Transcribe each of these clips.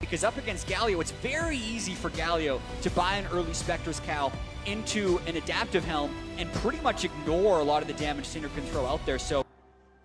Because up against Galio, it's very easy for Galio to buy an early Spectre's Cal into an adaptive helm and pretty much ignore a lot of the damage Cinder can throw out there. So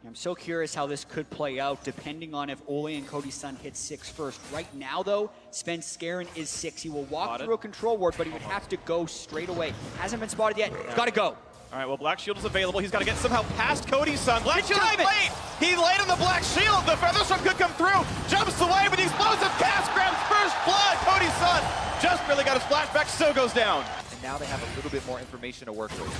I'm so curious how this could play out depending on if Ole and Cody's son hit 6 first. Right now though, Sven Skarin is 6. He will walk through a control ward, but he would have to go straight away. Hasn't been spotted yet, gotta go. All right, well, Black Shield is available. He's got to get somehow past Cody's son. Black Shield is late. He laid on the Black Shield. The Featherstorm could come through. Jumps away with the explosive cast. Grabs first blood. Cody's son just barely got his flashback. Still goes down. And now they have a little bit more information to work with.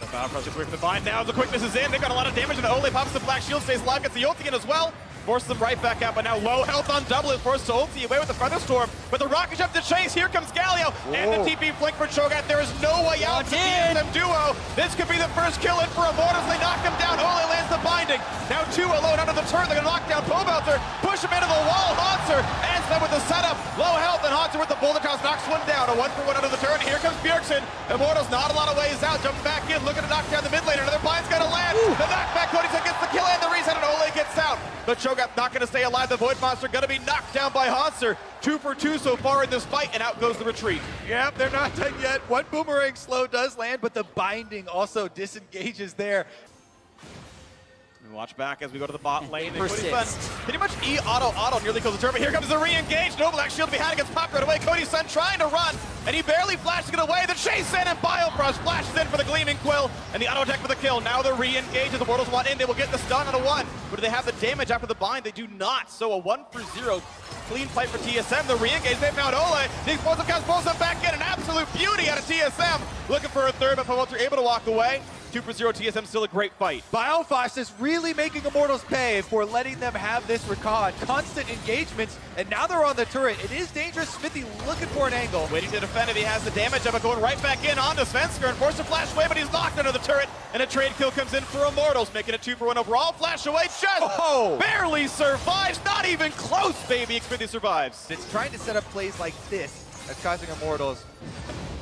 The Battle Crush is away from the bind now. The quickness is in. They've got a lot of damage. And the Ole pops the Black Shield. Stays alive. Gets the ulti in as well. Forces them right back out, but now low health on double is forced to ulti away with the Featherstorm. But the rocket jump to chase. Here comes Galio. And the TP flank for Cho'Gath. There is no way out for the TSM duo. This could be the first kill in for Immortals. They knock him down. Ole lands the binding. Now 2 alone under the turret. They're going to knock down Pobelter. Push him into the wall. Hanser ends them with the setup. Low health, and Hanser with the boulder toss knocks one down. A 1-for-1 under the turret. Here comes Bjergsen. Immortals not a lot of ways out. Jumps back in. Looking to knock down the mid lane. Another bind's going to land. The knockback. Cody's gets the kill and the reset, and Ole gets out. But Cho'Gath not going to stay alive. The Void Monster going to be knocked down by Hanser. 2 for 2 so far in this fight, and out goes the retreat. Yep, they're not done yet. One boomerang slow does land, but the binding also disengages there. And watch back as we go to the bot lane. And Cody's son pretty much auto nearly kills the turret. Here comes the re-engage. No Black Shield behind, gets popped right away. Cody's son trying to run, and he barely flashes it away. The chase in, and Biofrost flashes in for the Gleaming Quill, and the auto attack for the kill. Now the re-engage as the Immortals want in. They will get the stun on a 1. But do they have the damage after the bind? They do not. So a 1-for-0 clean fight for TSM. The re-engage, they found Ole. The explosive cast pulls them back in. An absolute beauty out of TSM. Looking for a third, but Pobelter able to walk away. 2-for-0 TSM, still a great fight. Biofrost is really making Immortals pay for letting them have this recon. Constant engagements, and now they're on the turret. It is dangerous. Smithy looking for an angle. Waiting to defend if he has the damage of it, going right back in onto Svensker and forced to flash away, but he's locked under the turret, and a trade kill comes in for Immortals, making it 2-for-1 overall. Flash away, just barely survives. Not even close, baby. Xfinity survives. It's trying to set up plays like this that's causing Immortals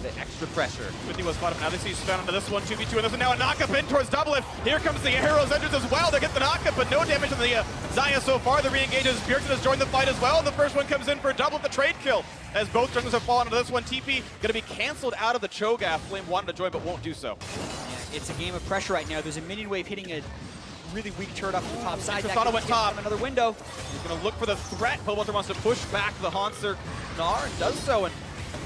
the extra pressure. Xfinity was spotted. Now they see Sven onto this one, 2v2, and there's now a knock-up in towards Double. Here comes the Heroes Engines as well. They get the knock-up, but no damage on the Xayah so far. The re-engages. Bjergsen has joined the fight as well. The first one comes in for a double, the trade kill. As both junglers have fallen into this one, TP going to be canceled out of the Cho'Gath. Flame wanted to join, but won't do so. Yeah, it's a game of pressure right now. There's a minion wave hitting a really weak turret up the top side. That went top. Another window. He's going to look for the threat. Pobelter wants to push back the Hanser Gnar and does so, and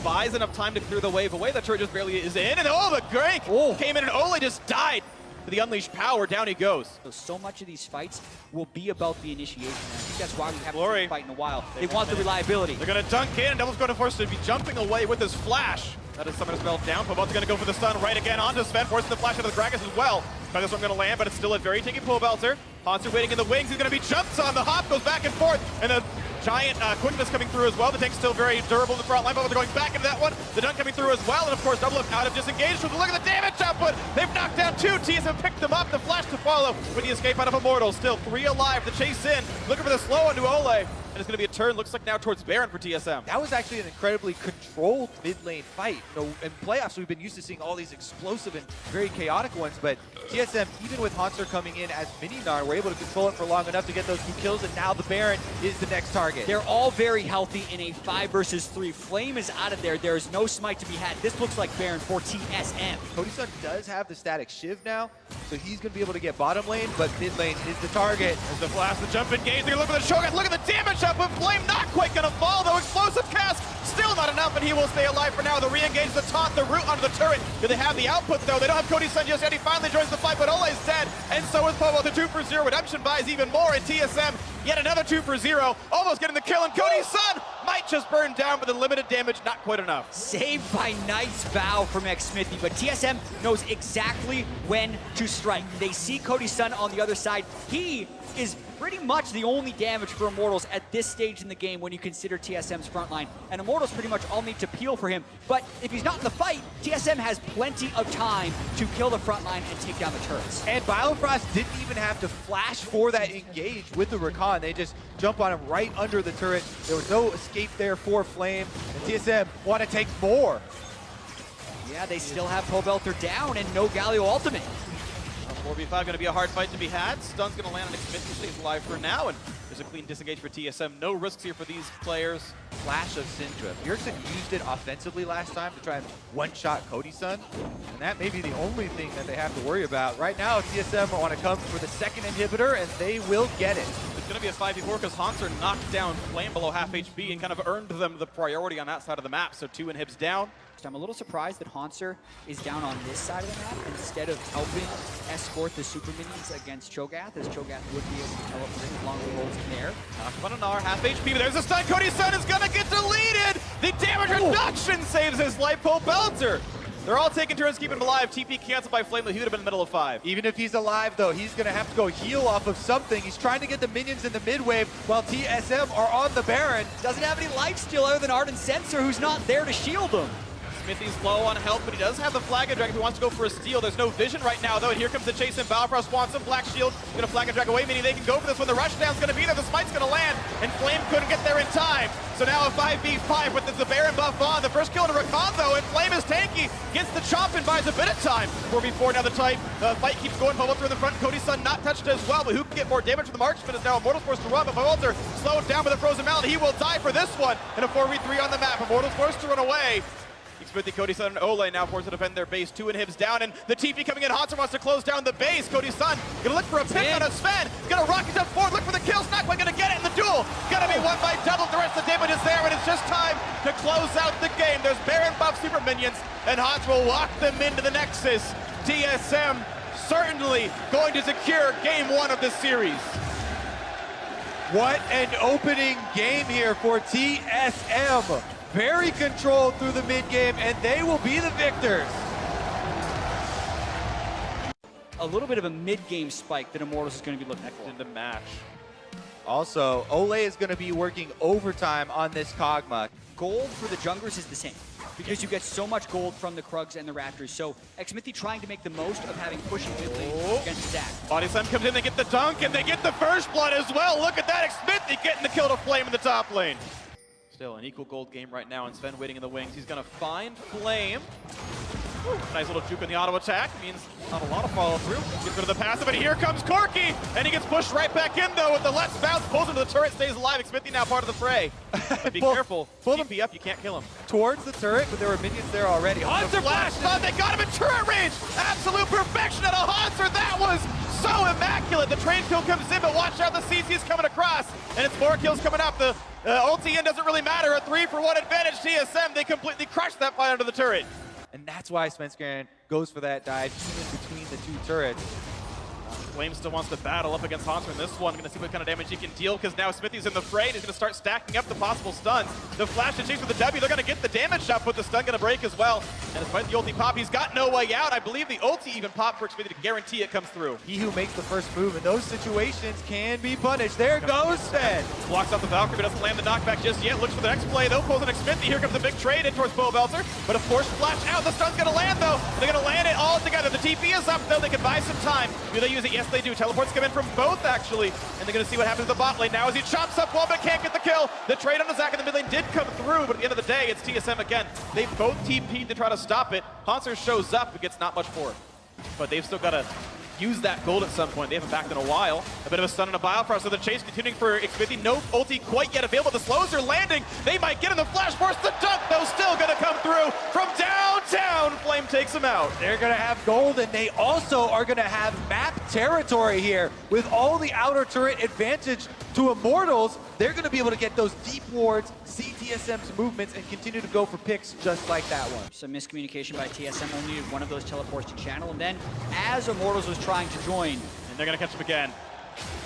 buys enough time to clear the wave away. The turret just barely is in, and the Grank came in, and Ole just died. The unleashed power, down he goes. So much of these fights will be about the initiation. And I think that's why we haven't Glory. seen a fight in a while. They want the reliability. They're going to dunk in, and Devil's going to force to be jumping away with his flash. That is Summoner's Spell down. Pobelter's going to go for the stun right again onto Sven, forcing the flash into the Gragas as well. But this one going to land, but it's still a very tanky Pobelter. Hanser waiting in the wings. He's going to be jumped on. The hop goes back and forth, and the giant quickness coming through as well. The tank's still very durable in the front line, but they're going back into that one. The dunk coming through as well, and of course Double out of disengage. So look at the damage output. They've knocked down 2. TSM picked them up. The flash to follow with the escape out of Immortals. Still 3 alive. The chase in. Looking for the slow onto Ole. And it's going to be a turn, looks like now towards Baron for TSM. That was actually an incredibly controlled mid lane fight. You know, in playoffs, we've been used to seeing all these explosive and very chaotic ones, but TSM, even with Hanser coming in as mini-Gnar, were able to control it for long enough to get those 2 kills, and now the Baron is the next target. They're all very healthy in a 5 versus 3. Flame is out of there. There is no smite to be had. This looks like Baron for TSM. Cody's son does have the static Shiv now, so he's going to be able to get bottom lane, but mid lane is the target. As the flash, the jump engage, they're looking for the Shogun. Look at the damage up with Flame, not quite going to fall though. Explosive cast, still not enough, and he will stay alive for now. The re-engage, the taunt, the root onto the turret. Do they have the output though? They don't have Cody's son just yet. He finally joins the fight, but Ole's dead, and so is Pobo. The 2-for-0 redemption buys even more, and TSM yet another 2-for-0, almost getting the kill, and Cody's son might just burn down, but the limited damage not quite enough. Saved by nice bow from Xmithy, but TSM knows exactly when to strike. They see Cody's son on the other side. He is pretty much the only damage for Immortals at this stage in the game when you consider TSM's front line. And Immortals pretty much all need to peel for him. But if he's not in the fight, TSM has plenty of time to kill the front line and take down the turrets. And Biofrost didn't even have to flash for that engage with the recon. They just jump on him right under the turret. There was no escape there for Flame. And TSM want to take more. Yeah, they still have Pobelter down and no Galio ultimate. 4v5 going to be a hard fight to be had. Stun's going to land on Xfinity, stays alive for now, and There's a clean disengage for TSM. No risks here for these players. Flash of Syndra. Bjergsen used it offensively last time to try and one-shot Cody-san, and that may be the only thing that they have to worry about. Right now, TSM want to come for the second inhibitor, and they will get it. It's going to be a 5v4 because Hanser knocked down Flame below half HP and kind of earned them the priority on that side of the map. So 2 inhibs down. I'm a little surprised that Hanser is down on this side of the map instead of helping escort the super minions against Cho'Gath, as Cho'Gath would be able to teleport along the holes in there. Knocked half HP, but there's a stun. Cody-san is going to get deleted! The damage reduction saves his life pole Belter! They're all taking turns keeping him alive. TP canceled by Flame, but he would have been in the middle of 5. Even if he's alive, though, he's going to have to go heal off of something. He's trying to get the minions in the mid-wave while TSM are on the Baron. Doesn't have any lifesteal other than Ardent Sensor, who's not there to shield him. Smithy's low on health, but he does have the Flag and Drag if he wants to go for a steal. There's no vision right now, though, and here comes the chase in. Balfrost wants him. Black Shield going to Flag and Drag away, meaning they can go for this one. The rushdown's going to be there. The smite's going to land, and Flame couldn't get there in time. So now a 5v5 with the Baron buff on. The first kill to Rakan, though, and Flame is tanky. Gets the chop and buys a bit of time. 4v4 now the type. The fight keeps going. Pawalter in the front. Cody-san not touched as well, but who can get more damage from the marksman is now Immortal's forced to run, but Pawalter slowed down with a Frozen Mallet. He will die for this one. And a 4v3 on the map. Immortal's forced to run away. Smithy, Cody-san, and Ole now forced to defend their base. 2 inhibs down, and the TP coming in. Hanser wants to close down the base. Cody-san gonna look for a pick on a Sven. Gonna rocket jump forward, look for the kills. Not quite gonna get it in the duel. Gonna be won by double. The rest of the damage is there, and it's just time to close out the game. There's Baron buff super minions, and Hanser will walk them into the Nexus. TSM certainly going to secure game 1 of this series. What an opening game here for TSM. Very controlled through the mid-game, and they will be the victors. A little bit of a mid-game spike that Immortals is going to be looking for. In the match. Also, Ole is going to be working overtime on this Kog'Maw. Gold for the junglers is the same, because you get so much gold from the Krugs and the Raptors. So Xmithie trying to make the most of having pushing mid lane against Zach. Body Slam comes in, they get the dunk, and they get the first blood as well. Look at that, Xmithie getting the kill to Flame in the top lane. Still an equal gold game right now, and Sven waiting in the wings. He's going to find Flame. Nice little juke in the auto attack. Means not a lot of follow through. Gets rid of the passive, and here comes Corki, and he gets pushed right back in though with the let's bounce, pulls him to the turret, stays alive. Xmithie now part of the fray. But be careful. TP up, you can't kill him. Towards the turret, but there were minions there already. Hanser flash stun, they got him in turret range. Absolute perfection out of Hanser. That was so immaculate. The train kill comes in, but watch out, the CC's coming across, and it's 4 kills coming up. The ulti in doesn't really matter. A 3-for-1 advantage. TSM, they completely crushed that fight under the turret. And that's why Svenskeren goes for that dive even between the 2 turrets. Flame still wants to battle up against Hanser in this one. Gonna see what kind of damage he can deal, because now Smithy's in the fray, and he's gonna start stacking up the possible stuns. The flash and chase with the W, they're gonna get the damage shot, but the stun gonna break as well. And despite the ulti pop, he's got no way out. I believe the ulti even popped for Xmithie to guarantee it comes through. He who makes the first move in those situations can be punished. There goes Sven. Blocks out the Valkyrie, but doesn't land the knockback just yet. Looks for the next play, though. Pulls an Xmithie. Here comes the big trade in towards Belter. But a forced flash out. The stun's gonna land, though. They're gonna land it all together. The TP is up, though. They can buy some time. Do they use it? Yes, they do. Teleports come in from both, actually. And they're gonna see what happens to the bot lane now as he chops up one, but can't get the kill. The trade on the Zac in the mid lane did come through, but at the end of the day, it's TSM again. They both TP'd to try to stop it. Hanser shows up, but gets not much for it. But they've still got to use that gold at some point. They haven't backed in a while. A bit of a stun and a Biofrost, so the chase continuing for Xmithie. No ulti quite yet available. The slows are landing. They might get in the flash force. The dunk, though, still going to come through from downtown. Flame takes him out. They're going to have gold, and they also are going to have map territory here. With all the outer turret advantage to Immortals, they're going to be able to get those deep wards, see TSM's movements, and continue to go for picks just like that one. Some miscommunication by TSM, only needed one of those teleports to channel, and then as Immortals was trying to join, and they're going to catch him again.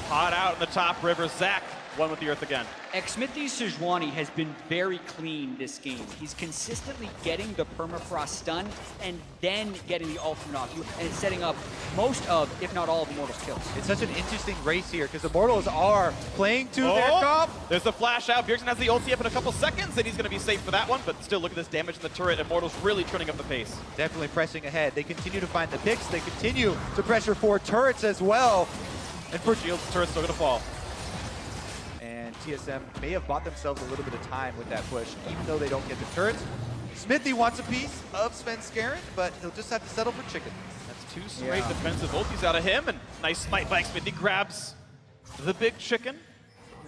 Hot out in the top river. Zac, one with the earth again. Xmithie Sejuani has been very clean this game. He's consistently getting the permafrost stun and then getting the ultimate off you and setting up most of, if not all of Immortals' kills. It's such an interesting race here because Immortals are playing to their comp. There's the flash out. Bjergsen has the ulti up in a couple seconds, and he's going to be safe for that one. But still, look at this damage in the turret. Immortals really turning up the pace. Definitely pressing ahead. They continue to find the picks. They continue to pressure 4 turrets as well. And for shields, turret's still going to fall. TSM may have bought themselves a little bit of time with that push, even though they don't get the turrets. Smithy wants a piece of Svenskeren, but he'll just have to settle for chicken. That's 2 straight defensive ultis out of him, and nice smite by Smithy grabs the big chicken.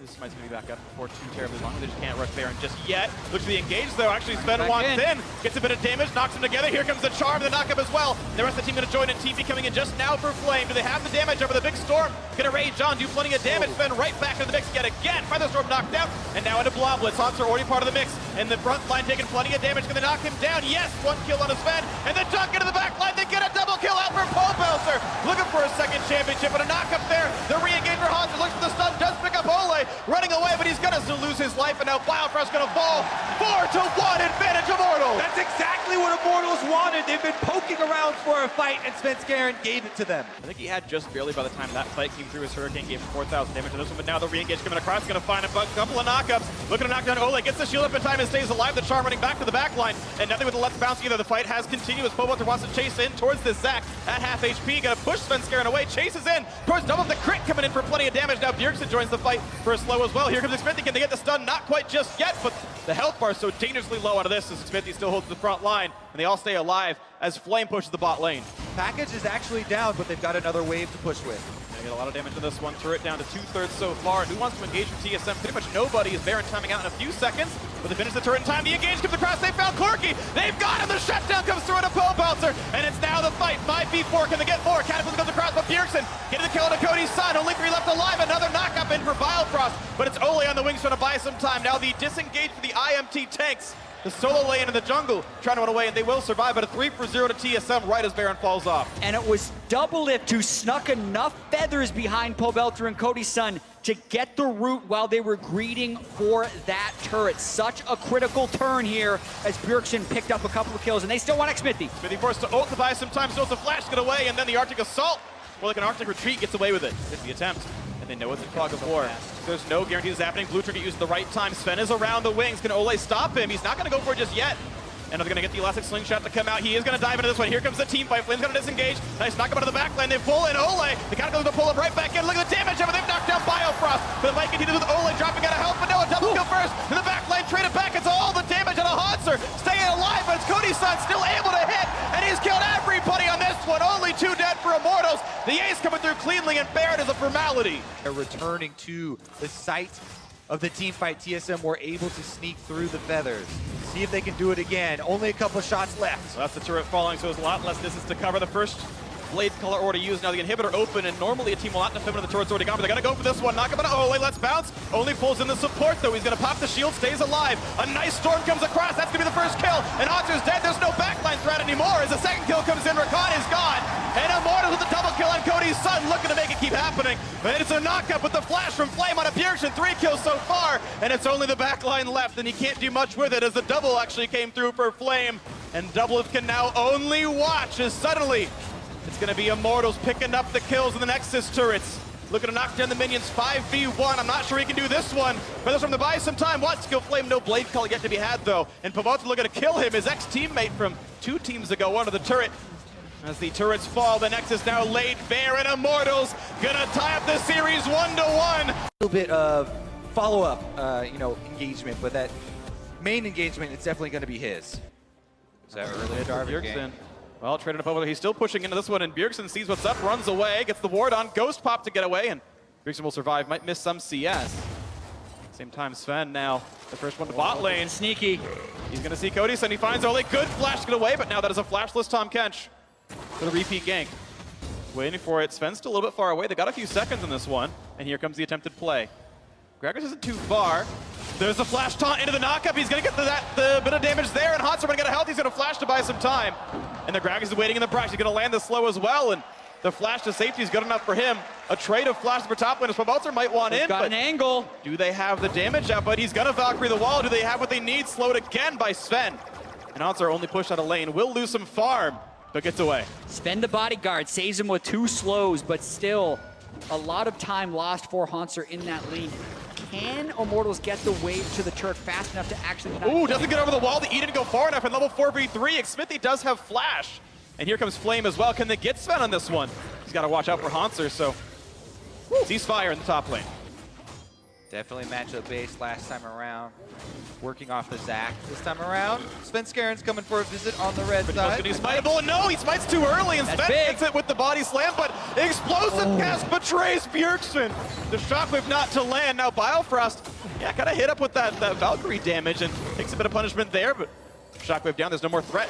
This might be back up before too terribly long. They just can't rush Baron just yet. Looks to be engaged though. Actually, Sven wants in. Gets a bit of damage, knocks them together. Here comes the charm, the knockup as well. The rest of the team gonna join in. TP coming in just now for Flame. Do they have the damage over the big storm? Gonna rage on, do plenty of damage. Sven right back into the mix yet again. Feather Storm knocked out, and now into Bloblets. Haunts are already part of the mix. And the front line taking plenty of damage. Gonna knock him down. Yes, one kill on a Sven. And then dunk into the back line. They get a double kill out for Pobelter. Looking for a second championship, but a knock up there. The re-engage for Haunts. Looks for the stun. Does pick up Ole. Running away, but he's gonna still lose his life. And now Biofrost's gonna fall. 4-1 advantage Immortals. That's exactly what Immortals wanted. They've been poking around for a fight, and Svenskeren gave it to them. I think he had just barely by the time that fight came through. His Hurricane gave 4,000 damage to this one, but now the re-engage coming across. Gonna find a couple of knockups. Looking to knock down Ole. Gets the shield up in time and stays alive. The charm running back to the back line. And nothing with the left bounce either. The fight has continued as Pobelter wants to chase in towards this Zac at half HP. Gonna push Svenskeren away. Chases in towards double. The crit coming in for plenty of damage. Now Bjergsen joins the fight for a slow as well. Here comes Smithy. Can they get the stun? Not quite just yet, but the health bar is so dangerously low out of this as Smithy still holds the front line. And they all stay alive as Flame pushes the bot lane. Package is actually down, but they've got another wave to push with. Gonna get a lot of damage to this one. Turret down to 2/3 so far. And who wants to engage with TSM? Pretty much nobody. Is Baron timing out in a few seconds. But they finish the turret in time. The engage comes across. They found Corki. They've got him. The shutdown comes through into Pobelter. And it's now the fight. 5v4. Can they get more? Cataclysm comes across, but Bjergsen getting the kill to Cody's son. Only 3 left alive. Another knockup in for Biofrost. But it's Ole on the wings trying to buy some time. Now the disengage for the IMT tanks. The solo lane in the jungle trying to run away, and they will survive, but a 3-for-0 to TSM right as Baron falls off. And it was Doublelift who snuck enough feathers behind Pobelter and Cody's son to get the root while they were greeting for that turret. Such a critical turn here as Bjergsen picked up a couple of kills, and they still want Smithy. Smithy forced to ult to buy some time, so it's a flash to get away, and then the Arctic Assault, more like an Arctic Retreat, gets away with it. It's the attempt. And they know it's a fog of war. There's no guarantee this is happening. Blue Trinket used at the right time. Sven is around the wings. Can Ole stop him? He's not going to go for it just yet. And they're going to get the Elastic Slingshot to come out. He is going to dive into this one. Here comes the team fight. Flame's going to disengage. Nice knock him out of the back lane. They pull in Ole. The Cataclysm to pull him right back in. Look at the damage of it. They've knocked down Biofrost. But the fight continues with Ole dropping out of health. But no, a double kill first. In the back lane, trade it back. It's all the damage on a Haunter. Staying alive, but it's Cody's son still able to hit. And he's killed everybody on this one. Only 2 dead for Immortals. The ace coming through cleanly, and Baron is a formality. They're returning to the site of the team fight. TSM were able to sneak through the feathers. See if they can do it again. Only a couple of shots left. So that's the turret falling, so there's a lot less distance to cover. The first blade color already used. Now the inhibitor open, and normally a team will not defend when the turret's already gone, but they're gonna go for this one. Knock him out. Ole, let's bounce. Only pulls in the support though. He's gonna pop the shield, stays alive. A nice storm comes across. That's gonna be the first kill. And Haunter's dead. There's no backline threat anymore. As the second kill comes in, Rakan is gone. And Immortals with the double kill on Cody's son, looking to make it keep happening. But it's a knockup with the flash from Flame on a Bjergsen. 3 kills so far, and it's only the backline left, and he can't do much with it as the double actually came through for Flame. And Doublelift can now only watch as suddenly it's going to be Immortals picking up the kills in the Nexus turrets. Looking to knock down the minions 5v1. I'm not sure he can do this one. Feathers from the buy some time. Wants to kill Flame. No blade call yet to be had though. And Pobelter looking to kill him. His ex-teammate from 2 teams ago under the turret. As the turrets fall, the Nexus now laid bare, and Immortals gonna tie up the series 1-1. A little bit of follow-up, engagement, but that main engagement is definitely going to be his. Is that early Bjergsen. Well, traded up over. He's still pushing into this one, and Bjergsen sees what's up, runs away, gets the ward on, Ghost Pop to get away, and Bjergsen will survive. Might miss some CS. Same time, Sven now, the first one to bot lane. Sneaky. He's gonna see Cody's, and he finds Ole. Good flash to get away, but now that is a flashless Tom Kench for the repeat gank. Waiting for it. Sven's still a little bit far away. They got a few seconds in this one, and here comes the attempted play. Gragas isn't too far. There's a flash taunt into the knockup. He's gonna get the bit of damage there, and Haunter gonna get a health. He's gonna flash to buy some time. And the Gragas is waiting in the brush. He's gonna land the slow as well, and the flash to safety is good enough for him. A trade of flash for top lane. Pobelter might want in, got but an angle. do they have the damage out? But he's gonna Valkyrie the wall. Do they have what they need? Slowed again by Sven. And Haunter only pushed out of lane. Will lose some farm, but gets away. Spend the bodyguard, saves him with 2 slows, but still a lot of time lost for Haunter in that lane. Can Immortals get the wave to the turret fast enough to actually... Ooh, doesn't get over the wall. The E didn't go far enough in level 4v3. Smithy does have flash. And here comes Flame as well. Can they get Sven on this one? He's got to watch out for Haunter, so ceasefire in the top lane. Definitely matchup based last time around. Working off the Zac this time around. Svenskaren's coming for a visit on the red side. He's smiteable, and no, he smites too early, and Sven hits it with the body slam, but explosive cast betrays Bjergsen. The shockwave not to land. Now Biofrost, yeah, kind of hit up with that Valkyrie damage and takes a bit of punishment there, but shockwave down, there's no more threat.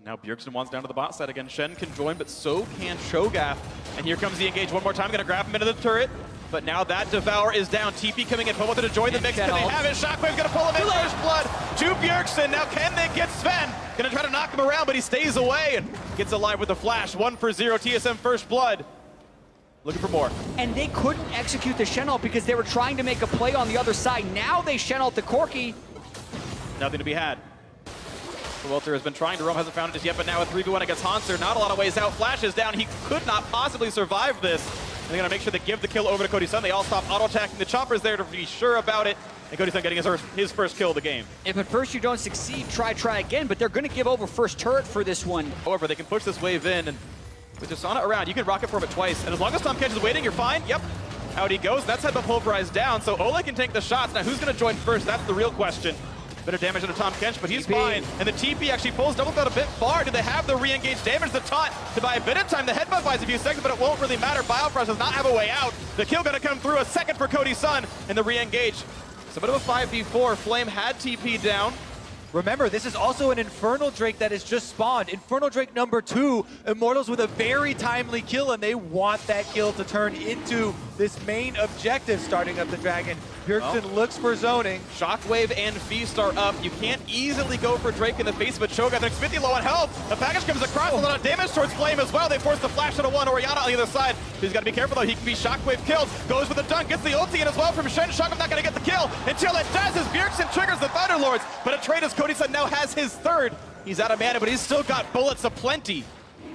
Now Bjergsen wants down to the bot side again. Shen can join, but so can Shogath. And here comes the engage one more time, gonna grab him into the turret. But now that Devour is down. TP coming in, Poboter to join the mix. Can they have it? Shockwave's gonna pull him in first blood to Bjergsen. Now can they get Sven? Gonna try to knock him around, but he stays away and gets alive with the flash. 1 for 0, TSM first blood. Looking for more. And they couldn't execute the Shen ult because they were trying to make a play on the other side. Now they Shen ult the Corki. Nothing to be had. Poboter has been trying to roam, hasn't found it just yet, but now a 3v1 against Hanser. Not a lot of ways out. Flash is down. He could not possibly survive this. And they're going to make sure they give the kill over to Cody Sun. They all stop auto-attacking. The Chopper's there to be sure about it. And Cody Sun getting his first kill of the game. If at first you don't succeed, try again. But they're going to give over first turret for this one. However, they can push this wave in. And with Jasana around, you can rocket for it twice. And as long as Tom Kench is waiting, you're fine. Yep. Out he goes. That's headbutt pulverized down. So Ole can take the shots. Now who's going to join first? That's the real question. Bit of damage into Tom Kench, but he's fine. And the TP actually pulls double out a bit far. Do they have the re-engage damage? The taunt to buy a bit of time. The headbutt buys a few seconds, but it won't really matter. Biofrost does not have a way out. The kill gonna come through. A second for Cody Sun, and the re-engage. It's a bit of a 5v4. Flame had TP down. Remember, this is also an Infernal Drake that has just spawned. Infernal Drake number 2, Immortals with a very timely kill, and they want that kill to turn into this main objective, starting up the dragon. Bjergsen looks for zoning. Shockwave and Feast are up. You can't easily go for Drake in the face of a Cho'Gath. They're 50 low on health. The package comes across, a lot of damage towards Flame as well. They force the flash to one. Orianna on the other side. He's got to be careful though. He can be Shockwave killed. Goes with the dunk, gets the ulti in as well from Shen. Shockwave not going to get the kill until it does as Bjergsen triggers the Thunderlords. But Atreides Cody Sun now has his third. He's out of mana, but he's still got bullets aplenty.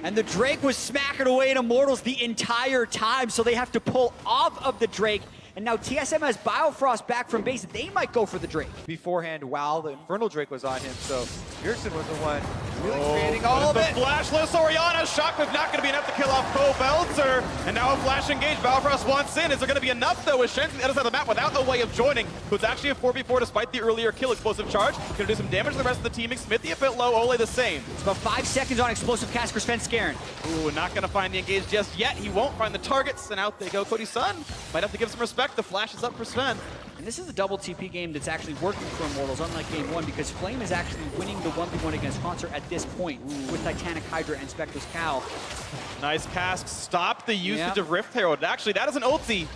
And the Drake was smacking away at Immortals the entire time, so they have to pull off of the Drake. And now TSM has Biofrost back from base. They might go for the Drake. Beforehand, while the Infernal Drake was on him, so Bjergsen was the one really creating all of it. The flashless Orianna. Shockwave not going to be enough to kill off Pobelter. And now a flash engage. Biofrost wants in. Is there going to be enough though? With Shen to the other side of the map without a way of joining. Who's actually a 4v4 despite the earlier kill. Explosive charge. Going to do some damage to the rest of the team. Smithy a bit low. Ole the same. It's about 5 seconds on explosive cast for Svenskeren. Ooh, not going to find the engage just yet. He won't find the targets. And out they go. Cody Sun might have to give some respect. The flash is up for Sven. And this is a double TP game that's actually working for Immortals, unlike game 1, because Flame is actually winning the 1v1 against Hanser at this point with Titanic Hydra and Spectre's Cow. Nice cast. Stop the usage of Rift Herald. Actually, that is an ulti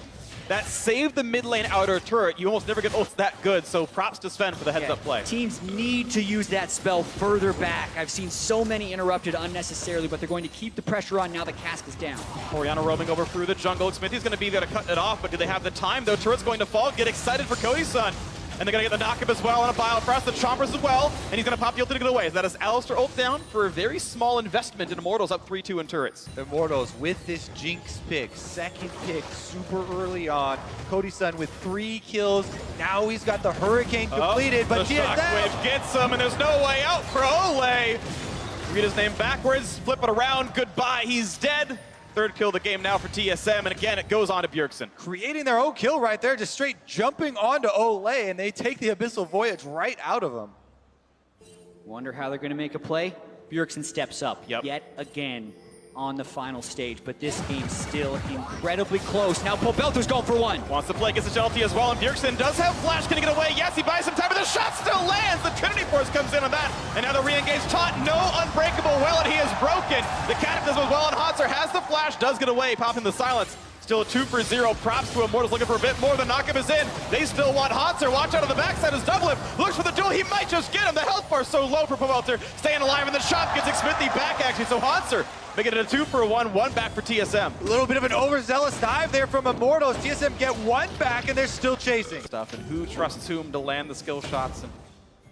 that saved the mid lane outer turret. You almost never get ults that good, so props to Sven for the heads up play. Teams need to use that spell further back. I've seen so many interrupted unnecessarily, but they're going to keep the pressure on now that Cask is down. Orianna roaming over through the jungle. Smithy's going to be there to cut it off, but do they have the time though? Turret's going to fall. Get excited for Cody Sun. And they're going to get the knockup as well on a Biofrost, the Chompers as well, and he's going to pop the ult to get away. That is Alistar ult down for a very small investment in Immortals, up 3-2 in turrets. Immortals with this Jinx pick, second pick super early on. Cody Sun with 3 kills. Now he's got the Hurricane completed, but the Shockwave gets him, and there's no way out for Ole. Read his name backwards, flip it around, goodbye, he's dead. Third kill of the game now for TSM, and again, it goes on to Bjergsen. Creating their own kill right there, just straight jumping onto Ole, and they take the Abyssal Voyage right out of him. Wonder how they're going to make a play. Bjergsen steps up yet again on the final stage, but this game's still incredibly close. Now Pobelter's going for one. Wants to play, gets the ulti as well, and Bjergsen does have flash, gonna get away. Yes, he buys some time, but the shot still lands. The Trinity Force comes in on that, and now the re-engage taunt. No unbreakable will, and he is broken. The Cataclysm as well, and Hanser has the flash, does get away, popping the silence. Still a 2 for 0. Props to Immortals looking for a bit more. The knockup is in. They still want Hanser. Watch out on the backside as Doublelift looks for the duel. He might just get him. The health bar so low for Pobelter. Staying alive, and the shot gets Smithy back actually. So Hanser making it a 2 for 1. 1 back for TSM. A little bit of an overzealous dive there from Immortals. TSM get 1 back, and they're still chasing. Stuff, and who trusts whom to land the skill shots and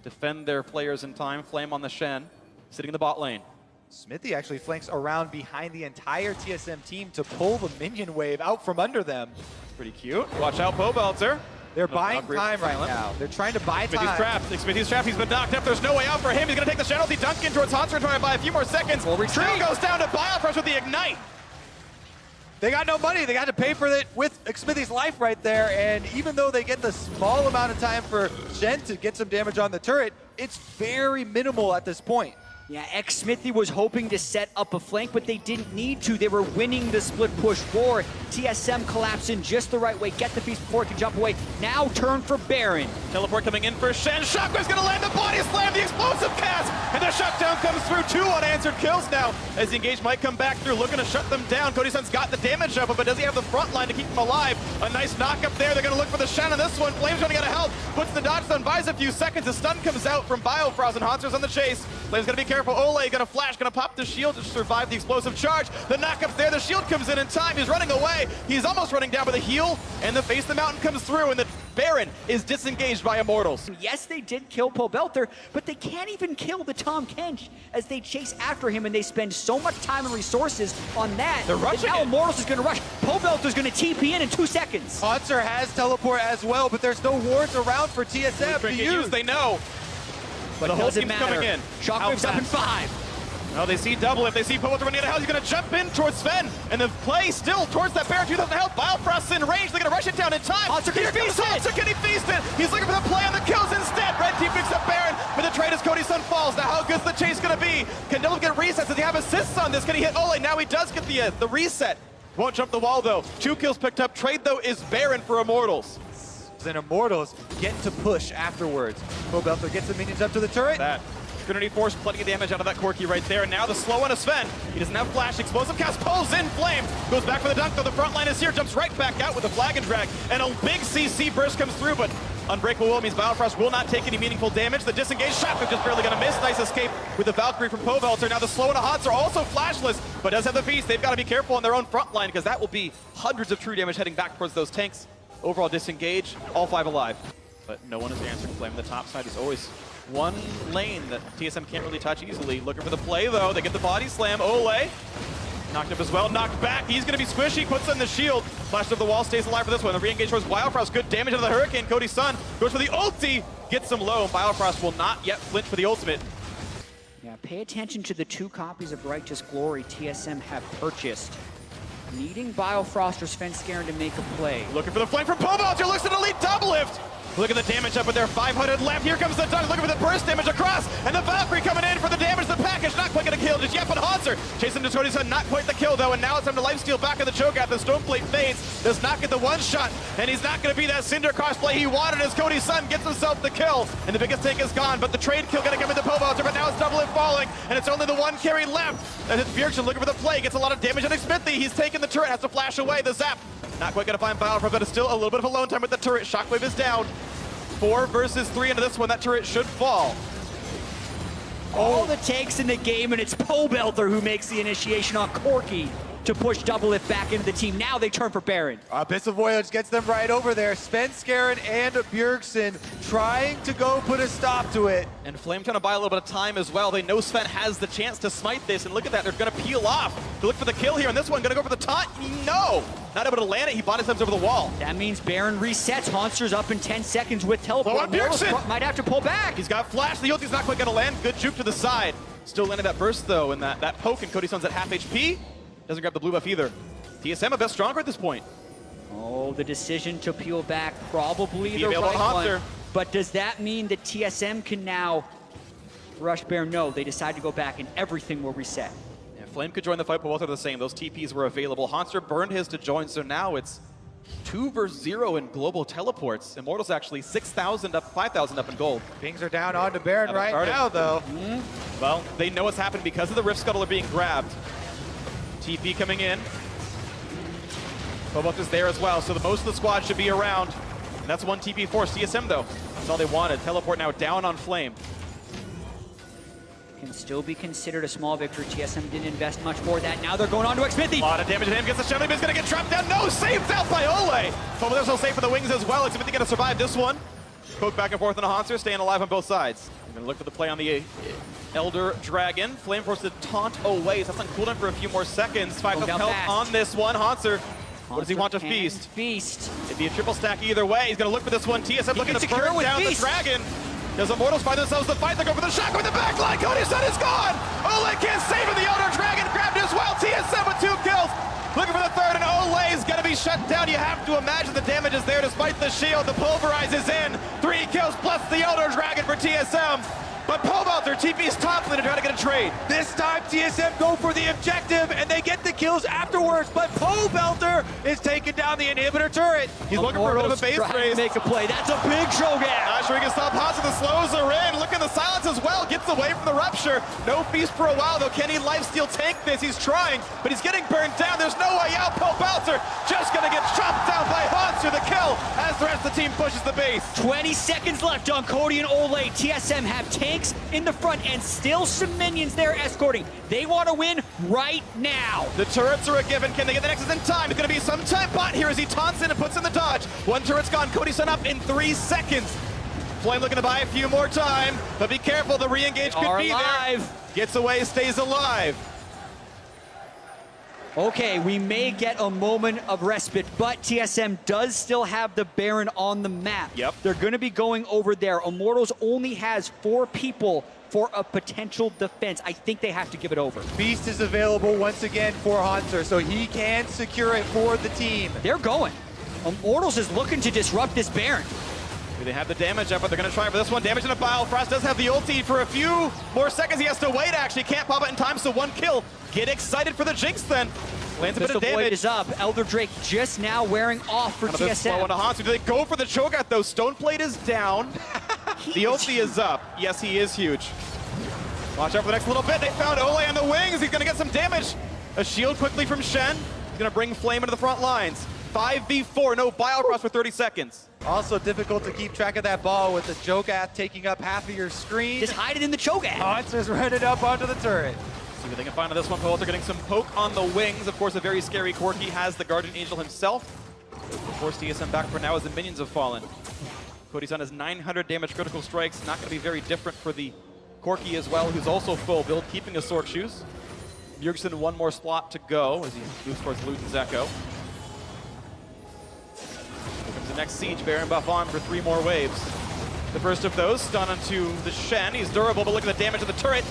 defend their players in time. Flame on the Shen, sitting in the bot lane. Smithy actually flanks around behind the entire TSM team to pull the minion wave out from under them. Pretty cute. Watch out, Pobelter. They're buying time right now. They're trying to buy time. Smithy's trapped. He's been knocked up. There's no way out for him. He's going to take the Shadow Dunk in towards Hanser and try to buy a few more seconds. Tree goes down to Biofrost with the Ignite. They got no money. They got to pay for it with Smithy's life right there. And even though they get the small amount of time for Shen to get some damage on the turret, it's very minimal at this point. Yeah, Smithy was hoping to set up a flank, but they didn't need to. They were winning the split push war. TSM collapsed in just the right way. Get the feast before it can jump away. Now turn for Baron. Teleport coming in for Shen. Shockwave's gonna land the body slam, the explosive cast, and the shutdown comes through. 2 unanswered kills now as the engage might come back through, looking to shut them down. Cody Sun's got the damage up, but does he have the front line to keep him alive? A nice knock up there. They're gonna look for the Shen on this one. Flame's running out of health, puts the dodge stun, buys a few seconds. The stun comes out from Biofrost, and Hanser's on the chase. Flame's gonna be careful. Ole gonna flash, gonna pop the shield to survive the explosive charge. The knockup's there, the shield comes in time. He's running away. He's almost running down, but the heal and the face of the mountain comes through, and the Baron is disengaged by Immortals. Yes, they did kill Pobelter, but they can't even kill the Tom Kench as they chase after him, and they spend so much time and resources on that. They're rushing now it. Immortals is gonna rush. Pobelter's gonna TP in 2 seconds. Hanser has teleport as well, but there's no wards around for TSM to use. They know. But the whole doesn't team's matter. coming in. Shockwave's How up in fast? 5. Oh, they see double. If they see Pobelter running out of health, he's going to jump in towards Sven. And the play still towards that Baron, 2,000 health. Biofrost's in range. They're going to rush it down in time. Hanser can feast it. Hanser, can he feast it? He's looking for the play on the kills instead. Red team picks up Baron, but the trade as Cody Sun falls. Now, how good's the chase going to be? Can Dylan get resets? Does he have assists on this? Can he hit Ole? Now he does get the reset. Won't jump the wall, though. 2 kills picked up. Trade, though, is Baron for Immortals. And Immortals get to push afterwards. Pobelter gets the minions up to the turret. That Trinity Force, plenty of damage out of that Corki right there. And now the slow on a Sven. He doesn't have flash. Explosive cast pulls in Flame. Goes back for the dunk, though. The front line is here. Jumps right back out with a flag and drag. And a big CC burst comes through, but Unbreakable Will means Biofrost will not take any meaningful damage. The disengaged shot is just barely going to miss. Nice escape with the Valkyrie from Pobelter. Now the slow and a Hanser also flashless, but does have the beast. They've got to be careful on their own front line because that will be hundreds of true damage heading back towards those tanks. Overall disengage, all 5 alive. But no one is answering Flame. The top side is always one lane that TSM can't really touch easily. Looking for the play, though. They get the body slam. Ole knocked up as well. Knocked back. He's going to be squishy. Puts on the shield. Flash of the wall. Stays alive for this one. The re-engage towards Biofrost. Good damage into the Hurricane. Cody Sun goes for the ulti. Gets him low. Biofrost will not yet flinch for the ultimate. Yeah, pay attention to the 2 copies of Righteous Glory TSM have purchased. Needing Biofrost or Svenskeren to make a play. Looking for the flank from Pobelter. Looks at elite double lift. Look at the damage up with their 500 left. Here comes the dunk. Looking for the burst damage across. And the Valkyrie coming in for the damage. The package not quite going to kill. Just Yep and Hanser. Chasing to Cody Sun. Not quite the kill, though. And now it's time to lifesteal back in the chokeout. The Stoneblade fades. Does not get the one shot. And he's not going to be that Cinder crossplay he wanted as Cody Sun gets himself the kill. And the biggest tank is gone. But the trade kill going to come into Pobelter. But now it's double lift falling. And it's only the 1 carry left. And it's Bjergsen looking for the play. Gets a lot of damage on Smithy. He's taking the turret. Has to flash away. The zap. Not quite going to find Biofrost, but it's still a little bit of alone time with the turret. Shockwave is down. 4 versus 3 into this one. That turret should fall. All the takes in the game, and it's Pobelter who makes the initiation on Corki to push double lift back into the team. Now they turn for Baron. Abyss of Voyage gets them right over there. Svenskeren and Bjergsen trying to go put a stop to it. And Flame trying to buy a little bit of time as well. They know Sven has the chance to smite this, and look at that. They're going to peel off to look for the kill here. And this one going to go for the taunt. No! Not able to land it. He bought his over the wall. That means Baron resets. Hanser's up in 10 seconds with teleport. Blow on Bjergsen. Might have to pull back. He's got flash. The ulti's not quite going to land. Good juke to the side. Still landed that burst, though, and that poke, and Cody Sun's at half HP. Doesn't grab the blue buff either. TSM a bit stronger at this point. Oh, the decision to peel back, probably the right one. But does that mean that TSM can now rush Baron? No, they decide to go back and everything will reset. Yeah, Flame could join the fight, but both are the same. Those TPs were available. Hanser burned his to join, so now it's 2 versus 0 in global teleports. Immortals actually 6,000 up, 5,000 up in gold. Things are down onto Baron right now, though. Well, they know what's happened because of the Rift Scuttle are being grabbed. TP coming in. Pobelter's there as well, so the most of the squad should be around. And that's 1 TP force. TSM, though, that's all they wanted. Teleport now down on Flame. Can still be considered a small victory. TSM didn't invest much for that. Now they're going on to Smithy. A lot of damage to him. Gets the Shelly, but he's going to get trapped down. No, saved out by Ole. Pobelter's will save for the wings as well. Smithy going to survive this one. Poke back and forth on a Hanser, staying alive on both sides. I'm going to look for the play on the Elder Dragon. Flame forced to taunt away. So that's on cooldown for a few more seconds. 5 health on this one. Hanser. What does he want to feast? Feast. It'd be a triple stack either way. He's going to look for this one. TSM looking to burn down the dragon. Does Immortals find themselves the fight? They go for the shot with the back line. Cody Sun is gone. Ole can't save it. The Elder Dragon grabbed as well. TSM with 2 kills. Looking for the third, and Ole's gonna be shut down. You have to imagine the damage is there despite the shield. The Pulverize is in. 3 kills plus the Elder Dragon for TSM. But Pobelter TP's top lane to try to get a trade. This time TSM go for the objective and they get the kills afterwards, but Pobelter is taking down the inhibitor turret. He's looking for a bit of a base raise. Make a play. That's a big Shogun. Not sure he can stop Hansa. The slows are in. Look at the silence as well. Gets away from the rupture. No feast for a while though. Can he lifesteal tank this? He's trying, but he's getting burned down. There's no way out. Pobelter just gonna get chopped down by Hansa. The kill as the rest of the team pushes the base. 20 seconds left on Cody and Ole. TSM have tanks in the front and still some minions there escorting. They want to win right now. The turrets are a given. Can they get the Nexus in time? It's going to be some time bot here as he taunts in and puts in the dodge. One turret's gone. Cody Sun up in 3 seconds. Flame looking to buy a few more time, but be careful. The re-engage could be there. Gets away, stays alive. Okay, we may get a moment of respite, but TSM does still have the Baron on the map. Yep. They're going to be going over there. Immortals only has 4 people for a potential defense. I think they have to give it over. Beast is available once again for Hunter, so he can secure it for the team. They're going. Immortals is looking to disrupt this Baron. They have the damage up, but they're going to try for this one. Damage in a pile. Frost does have the ulti for a few more seconds. He has to wait, actually. Can't pop it in time, so 1 kill. Get excited for the Jinx, then. Lands a bit of damage. Void is up. Elder Drake just now wearing off for TSM. Do they go for the Cho'Gath, though? Stoneplate is down. The ulti is up. Yes, he is huge. Watch out for the next little bit. They found Ole on the wings. He's going to get some damage. A shield quickly from Shen. He's going to bring Flame into the front lines. 5v4, no Bile Cross for 30 seconds. Also difficult to keep track of that ball with the Cho'Gath taking up half of your screen. Just hide it in the Cho'Gath. Hunter's running up onto the turret. See what they can find on this one. Pobelter getting some poke on the wings. Of course, a very scary Corki has the Guardian Angel himself. Force TSM back for now as the minions have fallen. Cody Sun has 900 damage critical strikes. Not going to be very different for the Corki as well, who's also full build, keeping his Sword Shoes. Bjergsen 1 more slot to go as he moves towards Luden's Echo. Here comes the next Siege Baron buff on for 3 more waves. The first of those, stun onto the Shen. He's durable, but look at the damage of the turret.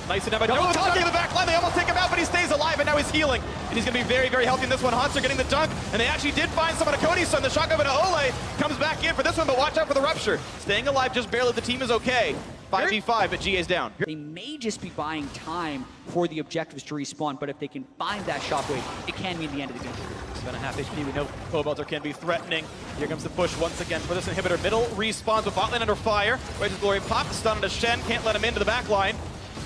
Nice enough. No, dunk in the back line. They almost take him out, but he stays alive, and now he's healing. And he's going to be very, very healthy in this one. Hanser getting the dunk, and they actually did find someone. Cody's son, the shotgun to Ole comes back in for this one, but watch out for the rupture. Staying alive just barely. The team is okay. 5v5, but GA's down. They may just be buying time for the objectives to respawn, but if they can find that shockwave, it can mean the end of the game. 7.5 HP. We know Pobelter can be threatening. Here comes the push once again for this inhibitor. Middle respawns with botlane under fire. Righteous Glory pop, stun to Shen. Can't let him into the back line.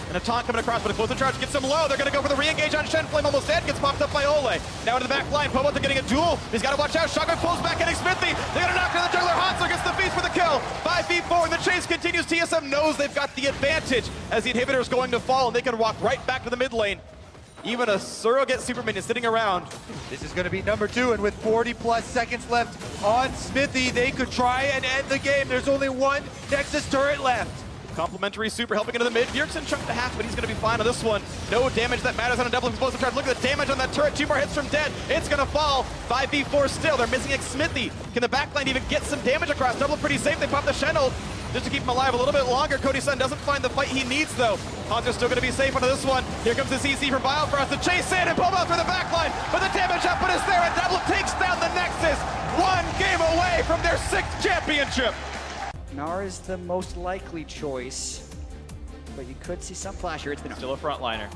And a taunt coming across, but a closer charge gets him low. They're going to go for the re-engage on Shen. Flame almost dead, gets popped up by Ole. Now into the back line. Pobelter getting a duel. He's got to watch out. Shotgun pulls back, getting Smithy. They got to knock down the juggler. Hanser gets the feast for the kill. 5v4, and the chase continues. TSM knows they've got the advantage as the inhibitor is going to fall, and they can walk right back to the mid lane. Even a surrogate super minion sitting around. This is going to be number 2, and with 40 plus seconds left on Smithy, they could try and end the game. There's only 1 Nexus turret left. Complimentary super helping into the mid. Bjergsen chunked to half, but he's going to be fine on this one. No damage that matters on a double explosive charge. Look at the damage on that turret. 2 more hits from dead. It's going to fall. 5v4 still. They're missing Smithy. Can the backline even get some damage across? Double pretty safe. They pop the Shen ult just to keep him alive a little bit longer. Cody Sun doesn't find the fight he needs, though. Hanser's still going to be safe onto this one. Here comes the CC from Biofrost to chase in and pull out through the backline. But the damage output is there, and Double takes down the Nexus. 1 game away from their 6th championship. Gnar is the most likely choice, but you could see some flash here. It's been still a frontliner.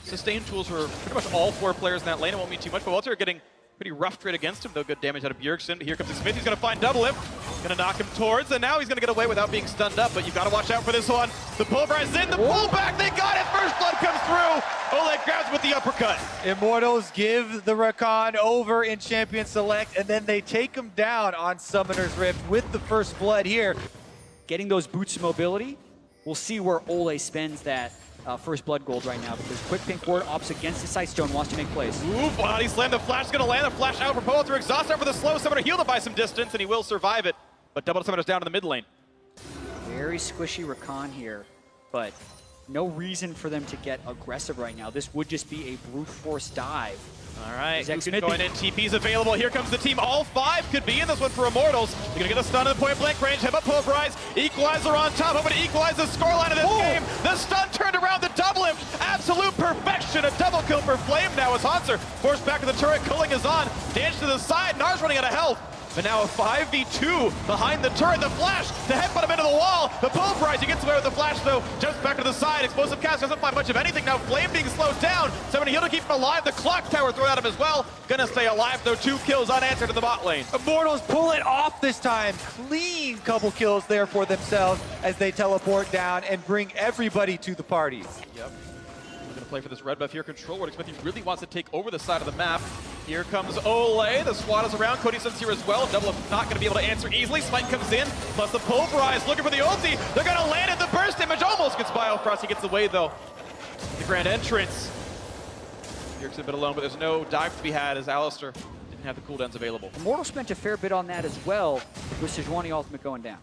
Sustain tools for pretty much all 4 players in that lane. It won't mean too much, but Walter getting pretty rough trade against him, though. Good damage out of Bjergsen. Here comes the Smith. He's going to find double him. Going to knock him towards, and now he's going to get away without being stunned up, but you've got to watch out for this one. The Pulverize in, the pullback. They got it. First blood comes through. Oleg grabs with the uppercut. Immortals give the Rakan over in Champion Select, and then they take him down on Summoner's Rift with the first blood here. Getting those boots of mobility, we'll see where Ole spends that first blood gold right now, because quick pink ward ops against the Sightstone, wants to make plays. Ooh, body slam. The flash is going to land. The flash out for Pobelter. Exhaust out for the slow Summoner. Healed it by some distance, and he will survive it. But Double Summoner's down in the mid lane. Very squishy Rakan here, but no reason for them to get aggressive right now. This would just be a brute force dive All right, Zach Lucan going Smithy. in, TP's available. Here comes the team. All five could be in this one for Immortals. They're gonna get a stun in the point blank range. Head up pulverize. Equalizer on top, hoping to equalize the scoreline of this game. The stun turned around, the double lift. Absolute perfection. A double kill for Flame now as Hanser forced back to the turret. Cooling is on. Dance to the side. Nars running out of health. But now a 5v2 behind the turret. The flash to headbutt him into the wall. The pulverize, he gets away with the flash though. Jumps back to the side. Explosive cast doesn't find much of anything. Now Flame being slowed down. Somebody heal to keep him alive. The clock tower thrown at him as well. Gonna stay alive though. 2 kills unanswered in the bot lane. Immortals pull it off this time. Clean couple kills there for themselves as they teleport down and bring everybody to the party. Yep. We're gonna play for this red buff here. Control Ward. Smithy really wants to take over the side of the map. Here comes Ole. The squad is around. Cody Sun's here as well. Double up not going to be able to answer easily. Smite comes in. Plus the pulverize. Looking for the ulti. They're going to land at the burst image. Almost gets Biofrost. He gets away though. The grand entrance. Yerk's a bit alone, but there's no dive to be had as Alistar didn't have the cooldowns available. Immortal spent a fair bit on that as well, with Sejuani ultimate going down.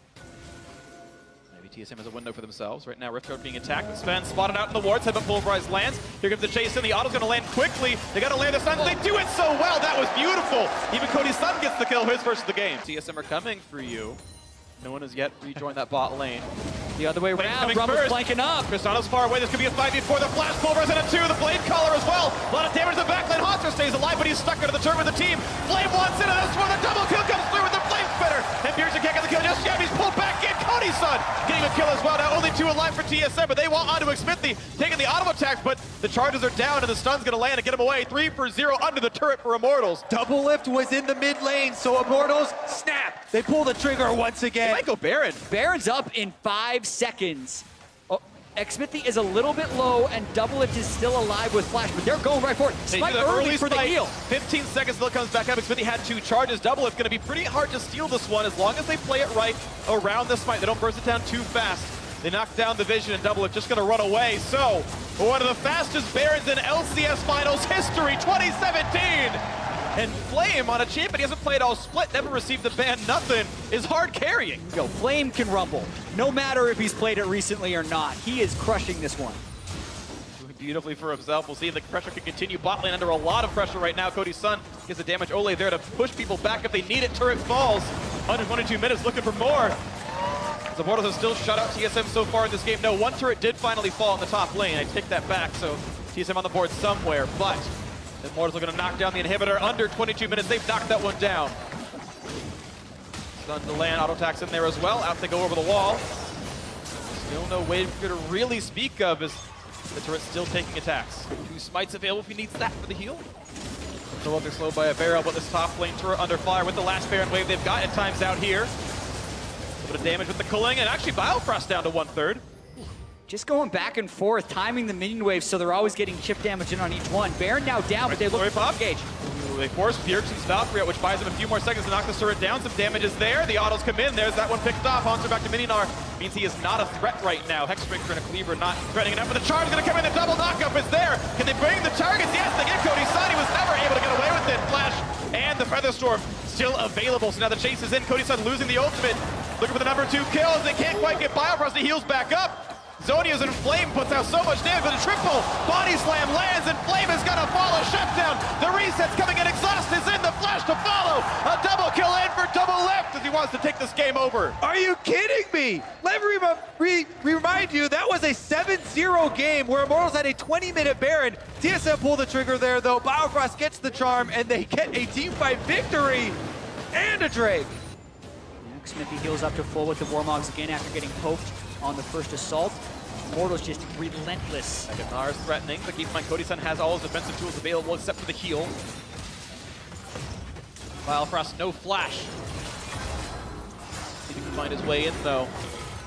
TSM has a window for themselves. Right now, Rift Guard being attacked. Sven spotted out in the wards. Headbutt pulverize lands. Here comes the chase in. The auto's going to land quickly. They got to land the stun. They do it so well. That was beautiful. Even Cody's son gets the kill. His first of the game. TSM are coming for you. No one has yet rejoined that bot lane. The other way around. Rumble flanking up. Cristano's far away. This could be a 5v4. The flash pulverize and a 2. The blade collar as well. A lot of damage to the backline. Hanser stays alive, but he's stuck under the turret with the team. Flame wants into this one. The double kill comes through with the flame spitter. And Pearson can't get the kill just yet. He's pulled back in. Cody's son getting a kill as well. Now only 2 alive for TSM, but they want onto Smithy taking the auto attack, but the charges are down and the stun's going to land and get him away. 3 for 0 under the turret for Immortals. Double lift was in the mid lane, so Immortals snap. They pull the trigger once They again. might go Baron. Baron's up in 5 seconds. Oh, Xmithy is a little bit low, and Double Lift is still alive with Flash, but they're going right for it. They Smite do the early for the spike. heal. 15 seconds until it comes back up. Smithy had 2 charges. Double Lift going to be pretty hard to steal this one as long as they play it right around the smite. They don't burst it down too fast. They knock down the vision and Double Lift just going to run away. So, one of the fastest Barons in LCS Finals history, 2017. And Flame on a champion he hasn't played all split, never received the ban, nothing, is hard carrying. Yo, Flame can rumble. No matter if he's played it recently or not, he is crushing this one. Doing beautifully for himself. We'll see if the pressure can continue. Bot lane under a lot of pressure right now. Cody's son gets the damage. Ole there to push people back if they need it. Turret falls. 122 minutes looking for more. The Immortals have still shut out TSM so far in this game. No, 1 turret did finally fall in the top lane. I take that back, so TSM on the board somewhere, but the Immortals are going to knock down the inhibitor under 22 minutes. They've knocked that one down. Stun to land, auto attacks in there as well. Out they go over the wall. Still no wave to really speak of as the turret's still taking attacks. 2 smites available if he needs that for the heal. So they're slowed by a barrel, but this top lane turret under fire with the last Baron wave they've got. At times out here. A bit of damage with the cooling, and actually Biofrost down to 1/3. Just going back and forth, timing the minion waves so they're always getting chip damage in on each one. Baron now down, but they look for engage. They force Bjergsen's Valkyrie out, which buys him a few more seconds to knock the turret down. Some damage is there. The autos come in. There's that one picked off. Hanser back to Mininar. Means he is not a threat right now. Hexdrinker and a Cleaver not threatening enough, but the charge is going to come in. The double knockup is there. Can they bring the targets? Yes, they get Cody's son. He was never able to get away with it. Flash and the Featherstorm still available. So now the chase is in. Cody's son losing the ultimate. Looking for the number 2 kills. They can't quite get Biofrost. He heals back up. Zonia's in Flame puts out so much damage, but a triple body slam lands, and Flame is gonna follow shutdown. The reset's coming in, Exhaust is in, the flash to follow. A double kill in for Double Lift as he wants to take this game over. Are you kidding me? Let me remind you, that was a 7-0 game where Immortals had a 20-minute Baron. TSM pulled the trigger there, though. Biofrost gets the charm, and they get a team fight victory and a Drake. Smithy heals up to full with the Warmogs again after getting poked on the first assault. Immortals just relentless. Nars threatening, but keep in mind Cody's son has all his defensive tools available except for the heal. Biofrost, no flash. He can find his way in though.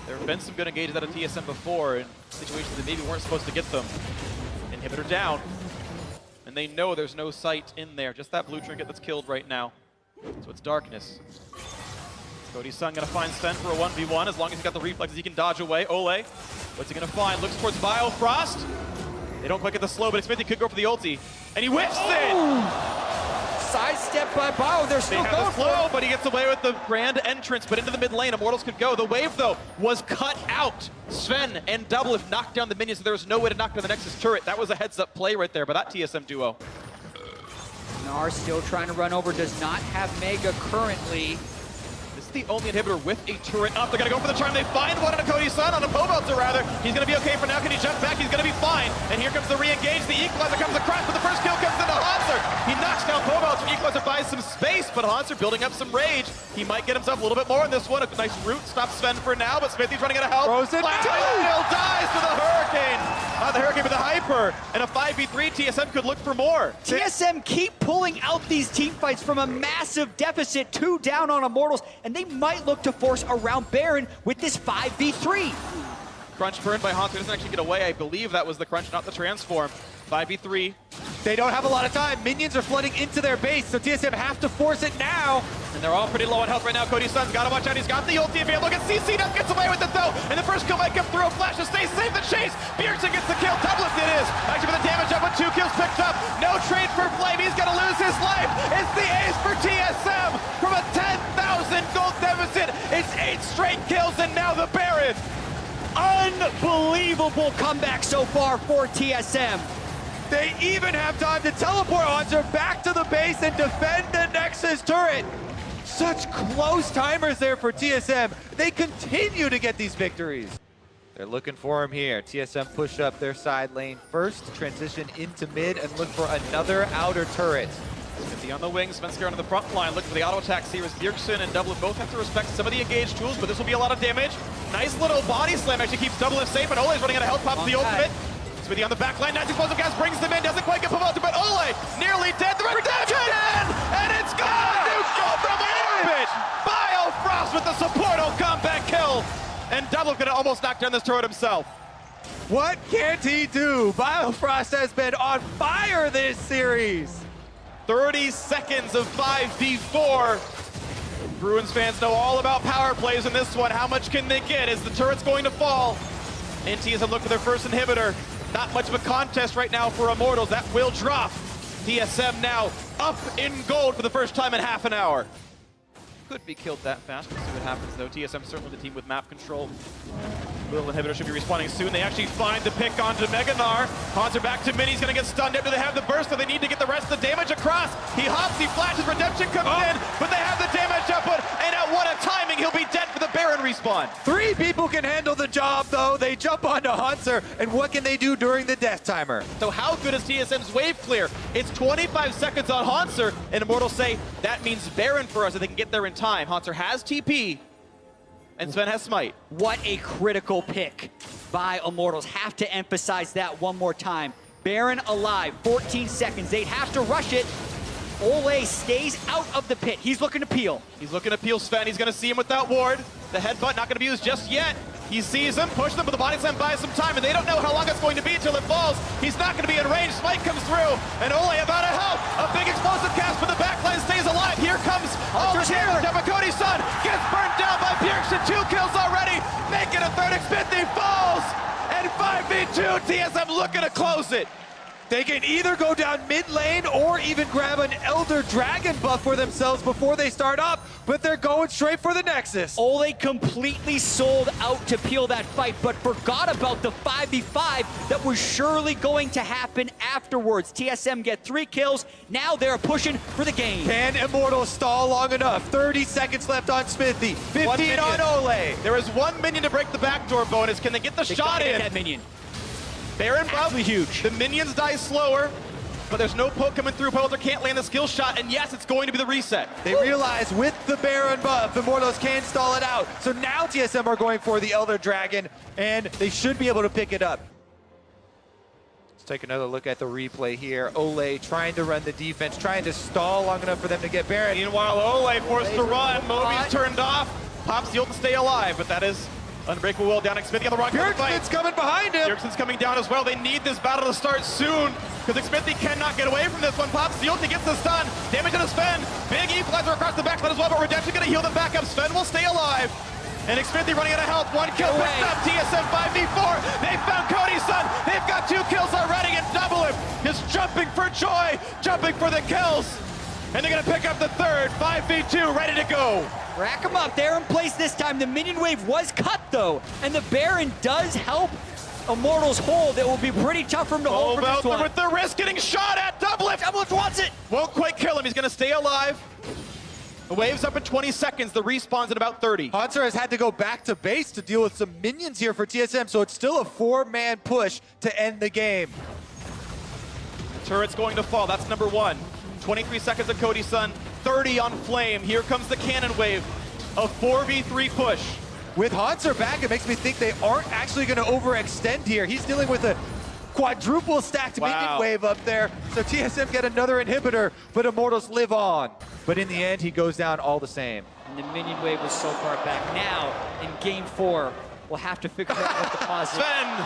There have been some good engages out of TSM before in situations that maybe weren't supposed to get them. Inhibitor down. And they know there's no sight in there, just that blue trinket that's killed right now. So it's darkness. Cody's son gonna find Sven for a 1v1 as long as he's got the reflexes he can dodge away. Ole, what's he gonna find? Looks towards Biofrost. They don't quite get the slow, but Smithy could go for the ulti. And he whiffs it! Sidestep by Bio, they're still They have going the for slow, it. but he gets away with the grand entrance, but into the mid lane, Immortals could go. The wave, though, was cut out. Sven and Double have knocked down the minions, so there was no way to knock down the Nexus turret. That was a heads-up play right there by that TSM duo. Gnar still trying to run over, does not have Mega currently. This is the only inhibitor with a turret up. They're going to go for the charm. They find one on a Cody's son, on a Pobelter rather. He's going to be okay for now. Can he jump back? He's going to be fine. And here comes the re-engage. The equalizer comes across, but the first kill comes into Hanser. He knocks down Pobelter. Equalizer buys some space, but Hanser building up some rage. He might get himself a little bit more in this one. A nice root stops Sven for now, but Smithy's running out of help. Frozen. Still dies to the Hurricane. Not the Hurricane, but the Hyper. And a 5v3, TSM could look for more. TSM keep pulling out these team fights from a massive deficit, 2 down on Immortals, and they might look to force around Baron with this 5v3. Crunch burned by Hanser, doesn't actually get away. I believe that was the crunch, not the transform. 5v3. They don't have a lot of time. Minions are flooding into their base, so TSM have to force it now. And they're all pretty low on health right now. Cody's son's got to watch out. He's got the ulti. Look at CC Duck gets away with it though. And the first kill might come through. A flash to stay safe. The chase. Bjergsen gets the kill. Doubleth it is. Actually, for the damage up with 2 kills picked up. No trade for Flame. He's going to lose his life. It's the ace for TSM from a 10,000 gold deficit. It's 8 straight kills and now the Baron. Unbelievable comeback so far for TSM. They even have time to teleport Hanser back to the base and defend the Nexus turret. Such close timers there for TSM. They continue to get these victories. They're looking for him here. TSM push up their side lane first, transition into mid, and look for another outer turret. Smithy on the wing, Svensker on the front line. Look for the auto attacks here as Bjergsen and Doubleth both have to respect some of the engaged tools, but this will be a lot of damage. Nice little body slam actually keeps Doubleth safe, and Ole's running out of health, pops the ultimate. Smithy on the back line, nice explosive gas brings them in, doesn't quite get Pobelter, but Ole nearly dead. The redemption! And it's gone! New goal from orbit! Biofrost with the supportal comeback kill! And Doubleth gonna almost knock down this turret himself. What can't he do? Biofrost has been on fire this series. 30 seconds of 5v4. Bruins fans know all about power plays in this one. How much can they get as the turret's going to fall? And TSM look for their first inhibitor. Not much of a contest right now for Immortals. That will drop. TSM now up in gold for the first time in half an hour. Could be killed that fast. We'll see what happens though. TSM certainly the team with map control. Little inhibitor should be respawning soon. They actually find the pick onto Mega Gnar. Hanser back to mid. He's going to get stunned after they have the burst, so they need to get the rest of the damage across. He hops, he flashes, redemption comes in, but they have the damage output, and at what a timing, he'll be dead for the Baron respawn. 3 people can handle the job though. They jump onto Hanser, and what can they do during the death timer? So how good is TSM's wave clear? It's 25 seconds on Hanser, and Immortals say that means Baron for us if they can get there in time. Hanser has TP, and Sven has Smite. What a critical pick by Immortals. Have to emphasize that one more time. Baron alive, 14 seconds. They'd have to rush it. Ole stays out of the pit. He's looking to peel. He's looking to peel Sven. He's going to see him without ward. The headbutt not going to be used just yet. He sees them, push them, but the body slam buys some time, and they don't know how long it's going to be until it falls. He's not going to be in range. Smite comes through, and Ole about to help. A big explosive cast, but the backline stays alive. Here comes all the damage. Cody's son gets burnt down by Bjergsen. 2 kills already. Make it a third. Xmithie falls, and 5v2. TSM looking to close it. They can either go down mid lane or even grab an Elder Dragon buff for themselves before they start up, but they're going straight for the Nexus. Ole completely sold out to peel that fight, but forgot about the 5v5 that was surely going to happen afterwards. TSM get 3 kills. Now they're pushing for the game. Can Immortals stall long enough? 30 seconds left on Xmithie. 15 on Ole. There is 1 minion to break the backdoor bonus. Can they get the shot in? That minion. Baron buff. Absolutely huge. The minions die slower, but there's no poke coming through. Pobelter can't land the skill shot, and yes, it's going to be the reset. They realize with the Baron buff, Immortals can stall it out. So now TSM are going for the Elder Dragon, and they should be able to pick it up. Let's take another look at the replay here. Ole trying to run the defense, trying to stall long enough for them to get Baron. Meanwhile, Ole forced to run. Moby's turned off. Pops the ult to stay alive, but that is unbreakable will down. Xmithie on the rock. Bjergsen's coming behind him. Bjergsen's coming down as well. They need this battle to start soon because Xmithie cannot get away from this one. Pops the ult, he gets the stun. Damage on Sven. Big equalizer across the backline as well, but Redemption going to heal them back up. Sven will stay alive. And Xmithie running out of health. 1 kill picked up. TSM 5v4. They found Cody's son. They've got 2 kills already, and Doubleth is jumping for joy, jumping for the kills. And they're going to pick up the third. 5v2, ready to go. Rack them up. They're in place this time. The minion wave was cut, though, and the Baron does help Immortals hold, it will be pretty tough for him to hold for this one. With the wrist getting shot at, Doublelift! Doublelift wants it! Won't quite kill him, he's gonna stay alive. The wave's up in 20 seconds, the respawn's in about 30. Hanser has had to go back to base to deal with some minions here for TSM, so it's still a 4-man push to end the game. Turret's going to fall, that's number 1. 23 seconds of Cody Sun, 30 on Flame. Here comes the cannon wave. A 4v3 push. With Hanser back, it makes me think they aren't actually going to overextend here. He's dealing with a quadruple stacked minion wave up there. So TSM get another inhibitor, but Immortals live on. But in the end, he goes down all the same. And the minion wave was so far back. Now, in game 4, we'll have to figure out what the cause is. Sven!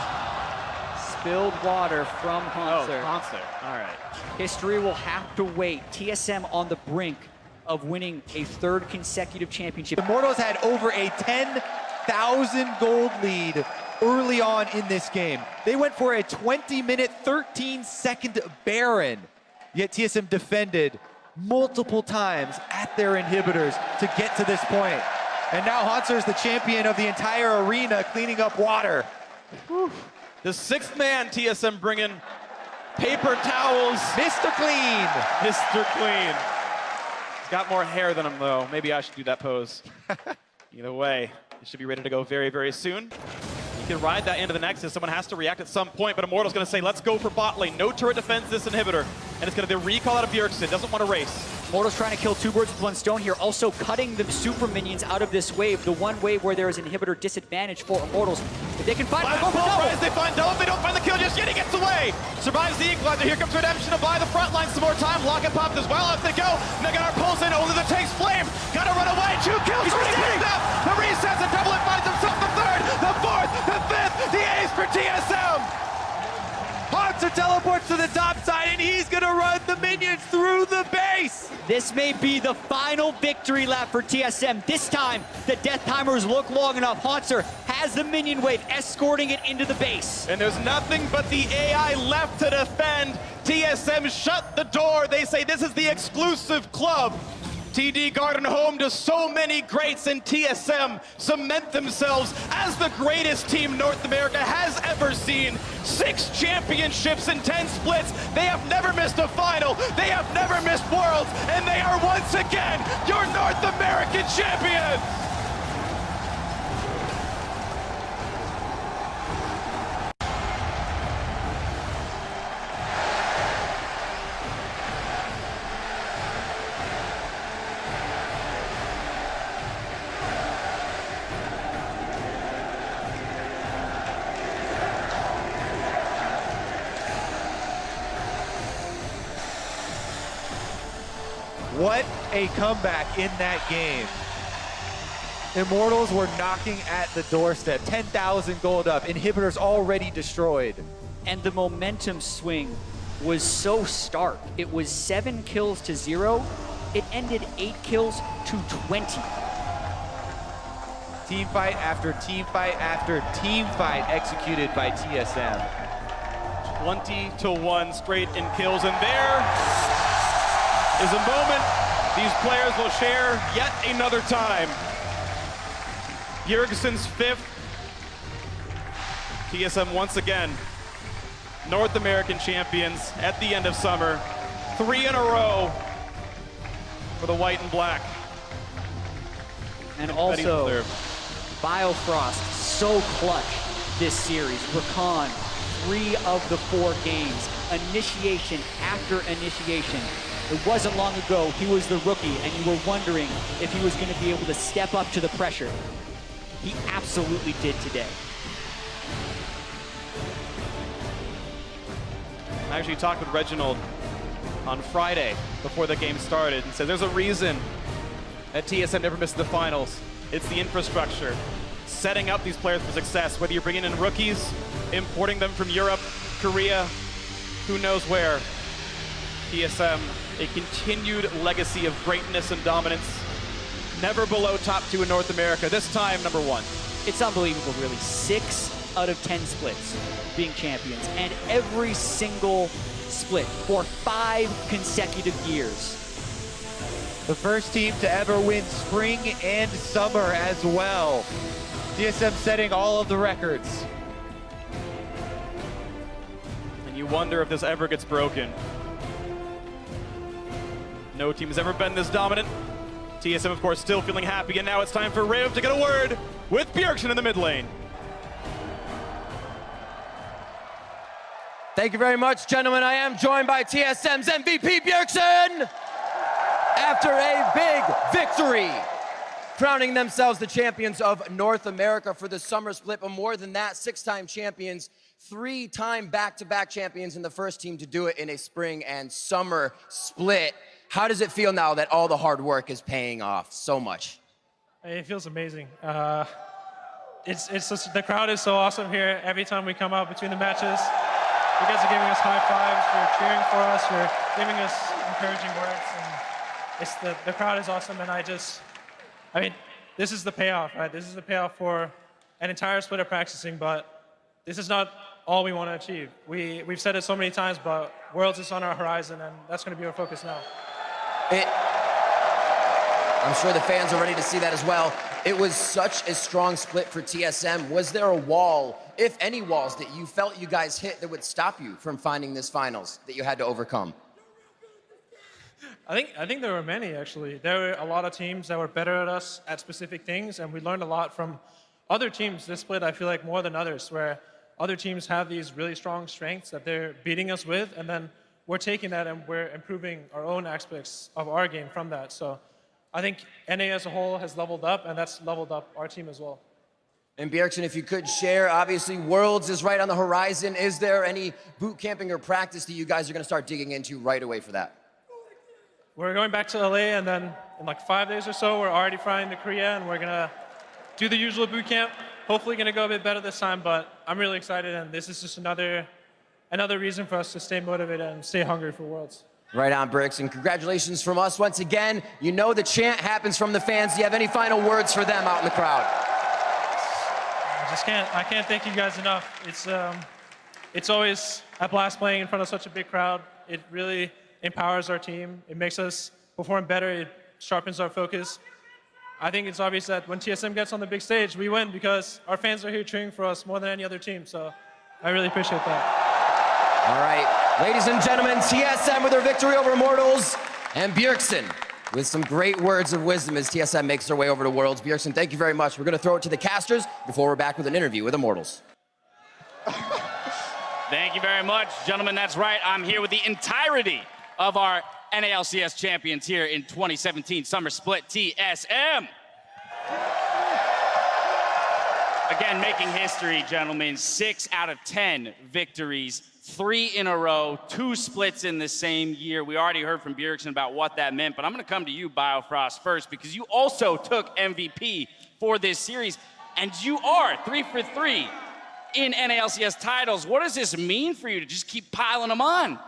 Spilled water from Hanser. Oh, Hanser. All right. History will have to wait. TSM on the brink of winning a 3rd consecutive championship. Immortals had over a 10,000 gold lead early on in this game. They went for a 20-minute, 13-second Baron, yet TSM defended multiple times at their inhibitors to get to this point. And now Hanser is the champion of the entire arena, cleaning up water. Whew. The 6th man, TSM bringing paper towels. Mr. Clean. Mr. Clean. He's got more hair than him, though. Maybe I should do that pose. Either way, he should be ready to go very, very soon. He can ride that into the Nexus. Someone has to react at some point, but Immortal's going to say, let's go for bot lane. No turret defends this inhibitor, and it's going to be a recall out of Bjergsen. Doesn't want to race. Immortals trying to kill 2 birds with 1 stone here, also cutting the super minions out of this wave, the one wave where there is inhibitor disadvantage for Immortals. If they can find They find double, they don't find the kill just yet, he gets away! Survives the equalizer, here comes Redemption to buy the front line some more time, lock and pop as well, up they go, Neganar pulls in, only the takes Flame, gotta run away, 2 kills, already picked up, the resets, and Doublelift finds himself the 3rd, the 4th, the 5th, the ace for TSM! Hanser teleports to the top side, and he's gonna run the minions through the base! This may be the final victory lap for TSM. This time, the death timers look long enough. Hanser has the minion wave, escorting it into the base. And there's nothing but the AI left to defend. TSM shut the door. They say this is the exclusive club. TD Garden home to so many greats, and TSM cement themselves as the greatest team North America has ever seen. 6 championships in 10 splits. They have never missed a final. They have never missed Worlds, and they are once again your North American champion. What a comeback in that game. Immortals were knocking at the doorstep. 10,000 gold up, inhibitors already destroyed. And the momentum swing was so stark. It was 7 kills to 0. It ended 8 kills to 20. Team fight after team fight after team fight executed by TSM. 20-1 straight in kills, and there is a moment these players will share yet another time. Bjergsen's 5th. TSM once again, North American champions at the end of summer. 3 in a row for the white and black. And also, Biofrost, so clutch this series. Rakan, 3 of the 4 games. Initiation after initiation. It wasn't long ago he was the rookie and you were wondering if he was going to be able to step up to the pressure. He absolutely did today. I actually talked with Reginald on Friday before the game started and said there's a reason that TSM never missed the finals. It's the infrastructure, setting up these players for success, whether you're bringing in rookies, importing them from Europe, Korea, who knows where. TSM, a continued legacy of greatness and dominance, never below top 2 in North America, this time number 1. It's unbelievable, really. 6 out of 10 splits being champions, and every single split for 5 consecutive years. The first team to ever win spring and summer as well. TSM setting all of the records. And you wonder if this ever gets broken. No team has ever been this dominant. TSM, of course, still feeling happy, and now it's time for Riv to get a word with Bjergsen in the mid lane. Thank you very much, gentlemen. I am joined by TSM's MVP, Bjergsen! After a big victory, crowning themselves the champions of North America for the summer split, but more than that, 6-time champions, 3-time back-to-back champions, and the first team to do it in a spring and summer split. How does it feel now that all the hard work is paying off so much? It feels amazing. It's just, the crowd is so awesome here. Every time we come out between the matches, you guys are giving us high fives, you're cheering for us, you're giving us encouraging words, and the crowd is awesome, and I mean, this is the payoff, right? This is the payoff for an entire split of practicing, but this is not all we want to achieve. We've said it so many times, but Worlds is on our horizon, and that's going to be our focus now. I'm sure the fans are ready to see that as well. It was such a strong split for TSM. Was there a wall, if any walls, that you felt you guys hit that would stop you from finding this finals that you had to overcome? I think there were many, actually. There were a lot of teams that were better at us at specific things, and we learned a lot from other teams this split, I feel like, more than others, where other teams have these really strong strengths that they're beating us with, and then we're taking that and we're improving our own aspects of our game from that. So I think NA as a whole has leveled up, and that's leveled up our team as well. And Bjergsen, if you could share, obviously Worlds is right on the horizon. Is there any boot camping or practice that you guys are going to start digging into right away for that? We're going back to LA, and then in like 5 days or so, we're already flying to Korea, and we're going to do the usual boot camp. Hopefully going to go a bit better this time, but I'm really excited, and this is just another reason for us to stay motivated and stay hungry for Worlds. Right on, Bjergsen. Congratulations from us once again. You know the chant happens from the fans. Do you have any final words for them out in the crowd? I can't thank you guys enough. It's always a blast playing in front of such a big crowd. It really empowers our team. It makes us perform better. It sharpens our focus. I think it's obvious that when TSM gets on the big stage, we win because our fans are here cheering for us more than any other team. So I really appreciate that. All right, ladies and gentlemen, TSM with their victory over Immortals, and Bjergsen with some great words of wisdom as TSM makes their way over to Worlds. Bjergsen, thank you very much. We're going to throw it to the casters before we're back with an interview with Immortals. Thank you very much, gentlemen. That's right. I'm here with the entirety of our NALCS champions here in 2017 Summer Split TSM. Again, making history, gentlemen. 6 out of 10 victories, 3 in a row, 2 splits in the same year. We already heard from Bjergsen about what that meant, but I'm going to come to you, Biofrost, first, because you also took MVP for this series, and you are 3 for 3 in NALCS titles. What does this mean for you to just keep piling them on?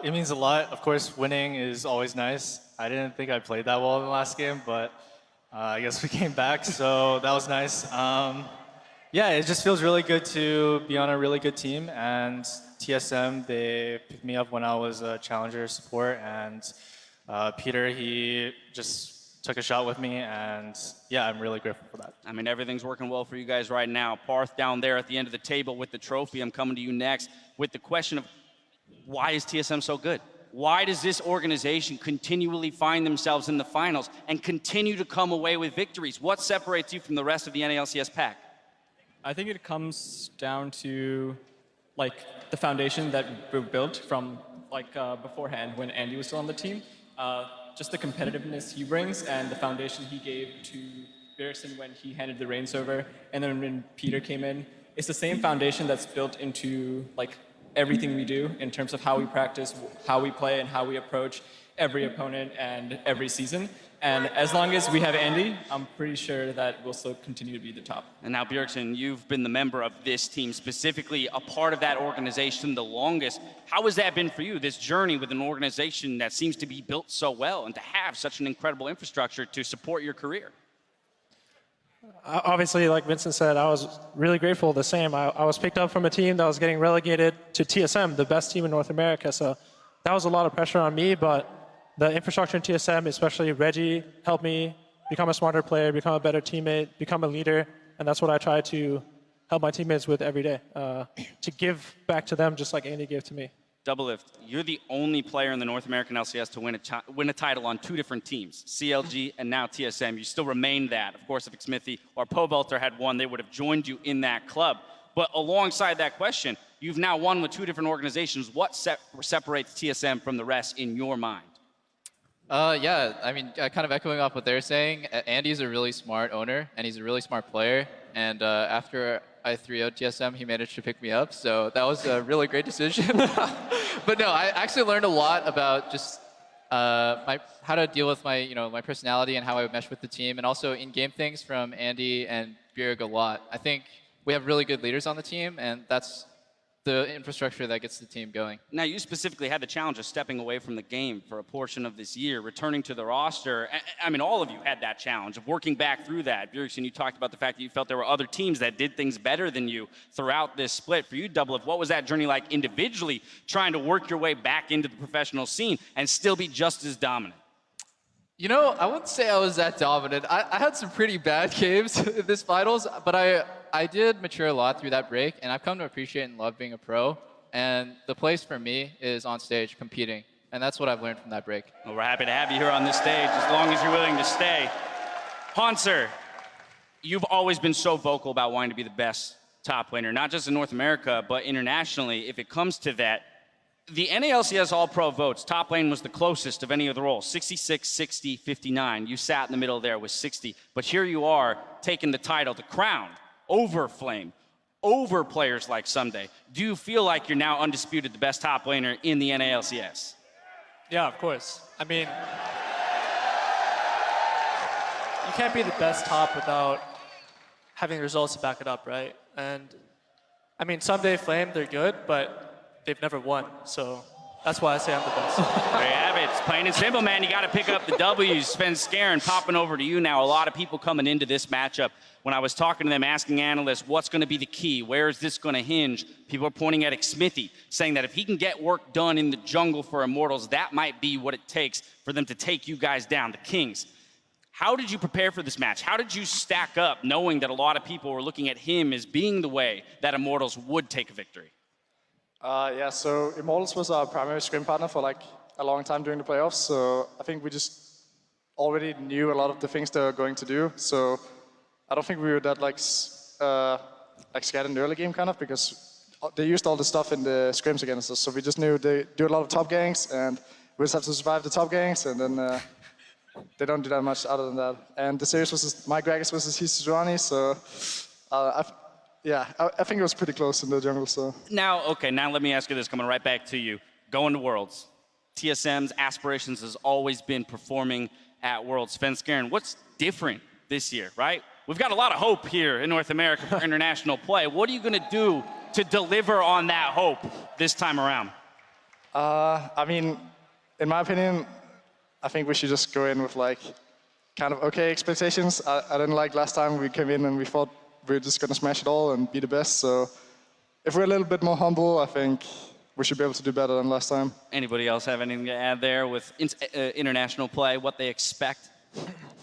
It means a lot. Of course, winning is always nice. I didn't think I played that well in the last game, but I guess we came back, so that was nice. Yeah, it just feels really good to be on a really good team, and TSM, they picked me up when I was a challenger support, and Peter, he just took a shot with me, and yeah, I'm really grateful for that. I mean, everything's working well for you guys right now. Parth down there at the end of the table with the trophy. I'm coming to you next with the question of why is TSM so good? Why does this organization continually find themselves in the finals and continue to come away with victories? What separates you from the rest of the NALCS pack? I think it comes down to like the foundation that we built from like beforehand when Andy was still on the team. Just the competitiveness he brings and the foundation he gave to Bjergsen when he handed the reins over, and then when Peter came in. It's the same foundation that's built into like everything we do in terms of how we practice, how we play, and how we approach every opponent and every season. And as long as we have Andy, I'm pretty sure that we'll still continue to be the top. And now, Bjergsen, you've been the member of this team, specifically a part of that organization the longest. How has that been for you, this journey with an organization that seems to be built so well and to have such an incredible infrastructure to support your career? Obviously, like Vincent said, I was really grateful the same. I was picked up from a team that was getting relegated to TSM, the best team in North America. So that was a lot of pressure on me, but the infrastructure in TSM, especially Reggie, helped me become a smarter player, become a better teammate, become a leader. And that's what I try to help my teammates with every day, to give back to them just like Andy gave to me. Doublelift, you're the only player in the North American LCS to win a title on 2 different teams, CLG and now TSM. You still remain that. Of course, if Xmithie or Pobelter had won, they would have joined you in that club. But alongside that question, you've now won with 2 different organizations. What separates TSM from the rest in your mind? Yeah, I mean, kind of echoing off what they're saying, Andy's a really smart owner, and he's a really smart player. And after I 3-0'd TSM, he managed to pick me up, so that was a really great decision. But no, I actually learned a lot about just how to deal with my, my personality and how I would mesh with the team, and also in-game things from Andy and Bjerg a lot. I think we have really good leaders on the team, and that's the infrastructure that gets the team going. Now, you specifically had the challenge of stepping away from the game for a portion of this year, returning to the roster. I mean, all of you had that challenge of working back through that. Bjergsen, you talked about the fact that you felt there were other teams that did things better than you throughout this split. For you, Doublelift, what was that journey like individually, trying to work your way back into the professional scene and still be just as dominant? You know, I wouldn't say I was that dominant. I had some pretty bad games in this finals, but I did mature a lot through that break, and I've come to appreciate and love being a pro. And the place for me is on stage, competing. And that's what I've learned from that break. Well, we're happy to have you here on this stage, as long as you're willing to stay. Hanser, you've always been so vocal about wanting to be the best top laner, not just in North America, but internationally. If it comes to that, the NALCS All-Pro votes, top lane was the closest of any of the roles, 66, 60, 59. You sat in the middle there with 60. But here you are, taking the title, the crown, over Flame, over players like Sunday. Do you feel like you're now undisputed the best top laner in the NALCS? Yeah, of course. I mean, you can't be the best top without having results to back it up, right? And I mean, Someday Flame, they're good, but they've never won, so that's why I say I'm the best. There you have it. It's plain and simple, man. You got to pick up the W's. Sven popping over to you now. A lot of people coming into this matchup. When I was talking to them, asking analysts, what's going to be the key? Where is this going to hinge? People are pointing at Xmithie, saying that if he can get work done in the jungle for Immortals, that might be what it takes for them to take you guys down, the Kings. How did you prepare for this match? How did you stack up, knowing that a lot of people were looking at him as being the way that Immortals would take a victory? Yeah, so Immortals was our primary scrim partner for like a long time during the playoffs, so I think we just already knew a lot of the things they were going to do, so I don't think we were that like scared in the early game kind of, because they used all the stuff in the scrims against us, so we just knew they do a lot of top ganks, and we just have to survive the top ganks, and then they don't do that much other than that. And the series was my Gragas versus his Suzurani, so yeah, I think it was pretty close in the jungle, so. Now let me ask you this, coming right back to you. Going to Worlds. TSM's aspirations has always been performing at Worlds. Sven, what's different this year, right? We've got a lot of hope here in North America for international play. What are you going to do to deliver on that hope this time around? I mean, in my opinion, I think we should just go in with like kind of okay expectations. I didn't like last time we came in and we thought we're just going to smash it all and be the best. So if we're a little bit more humble, I think we should be able to do better than last time. Anybody else have anything to add there with international play, what they expect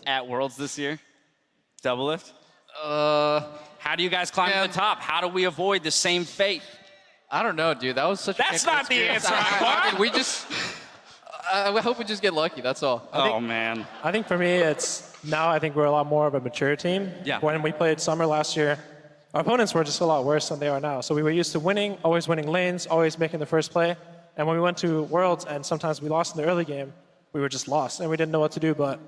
at Worlds this year? Doublelift? How do you guys climb to the top? How do we avoid the same fate? I don't know, dude. That was such a That's not the experience. answer I want. We just... I hope we just get lucky, that's all. Man. I think for me, I think we're a lot more of a mature team. Yeah. When we played Summer last year, our opponents were just a lot worse than they are now. So we were used to winning, always winning lanes, always making the first play. And when we went to Worlds and sometimes we lost in the early game, we were just lost and we didn't know what to do. But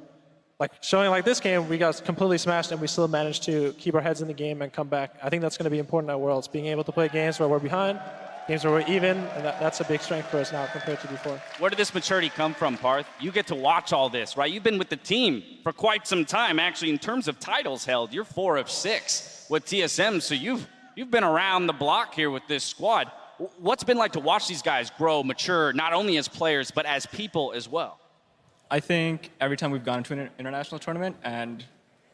like showing like this game, we got completely smashed and we still managed to keep our heads in the game and come back. I think that's going to be important at Worlds, being able to play games where we're behind, games where we're even, and that's a big strength for us now compared to before. Where did this maturity come from, Parth? You get to watch all this, right? You've been with the team for quite some time, actually, in terms of titles held. You're 4 of 6 with TSM, so you've been around the block here with this squad. What's it been like to watch these guys grow, mature, not only as players, but as people as well? I think every time we've gone to an international tournament and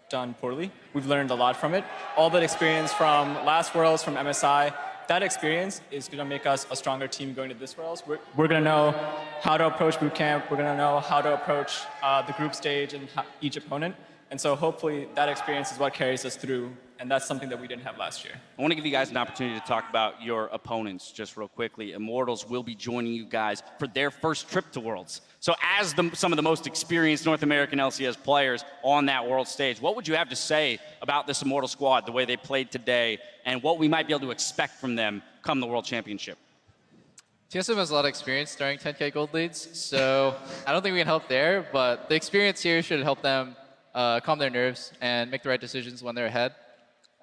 done poorly, we've learned a lot from it. All that experience from last Worlds, from MSI, that experience is going to make us a stronger team going to this Worlds. We're going to know how to approach boot camp. We're going to know how to approach the group stage and each opponent. And so hopefully that experience is what carries us through And that's something that we didn't have last year. I want to give you guys an opportunity to talk about your opponents just real quickly. Immortals will be joining you guys for their first trip to Worlds. So as some of the most experienced North American LCS players on that World stage, what would you have to say about this Immortal squad, the way they played today, and what we might be able to expect from them come the World Championship? TSM has a lot of experience starting 10K gold leads, so I don't think we can help there, but the experience here should help them calm their nerves and make the right decisions when they're ahead.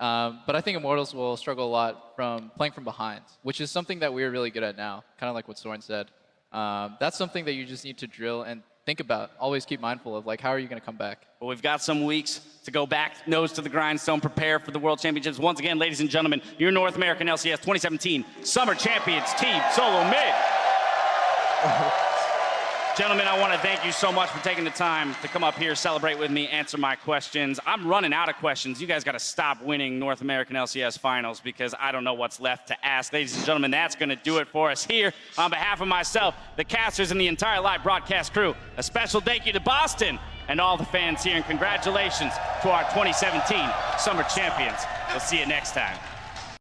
But I think Immortals will struggle a lot from playing from behind, which is something that we're really good at now, kind of like what Soren said. That's something that you just need to drill and think about. Always keep mindful of, like, how are you going to come back? Well, we've got some weeks to go back, nose to the grindstone, prepare for the World Championships. Once again, ladies and gentlemen, your North American LCS 2017 Summer Champions Team Solo Mid. Gentlemen, I want to thank you so much for taking the time to come up here, celebrate with me, answer my questions. I'm running out of questions. You guys got to stop winning North American LCS finals because I don't know what's left to ask. Ladies and gentlemen, that's going to do it for us here. On behalf of myself, the casters, and the entire live broadcast crew, a special thank you to Boston and all the fans here, and congratulations to our 2017 Summer Champions. We'll see you next time.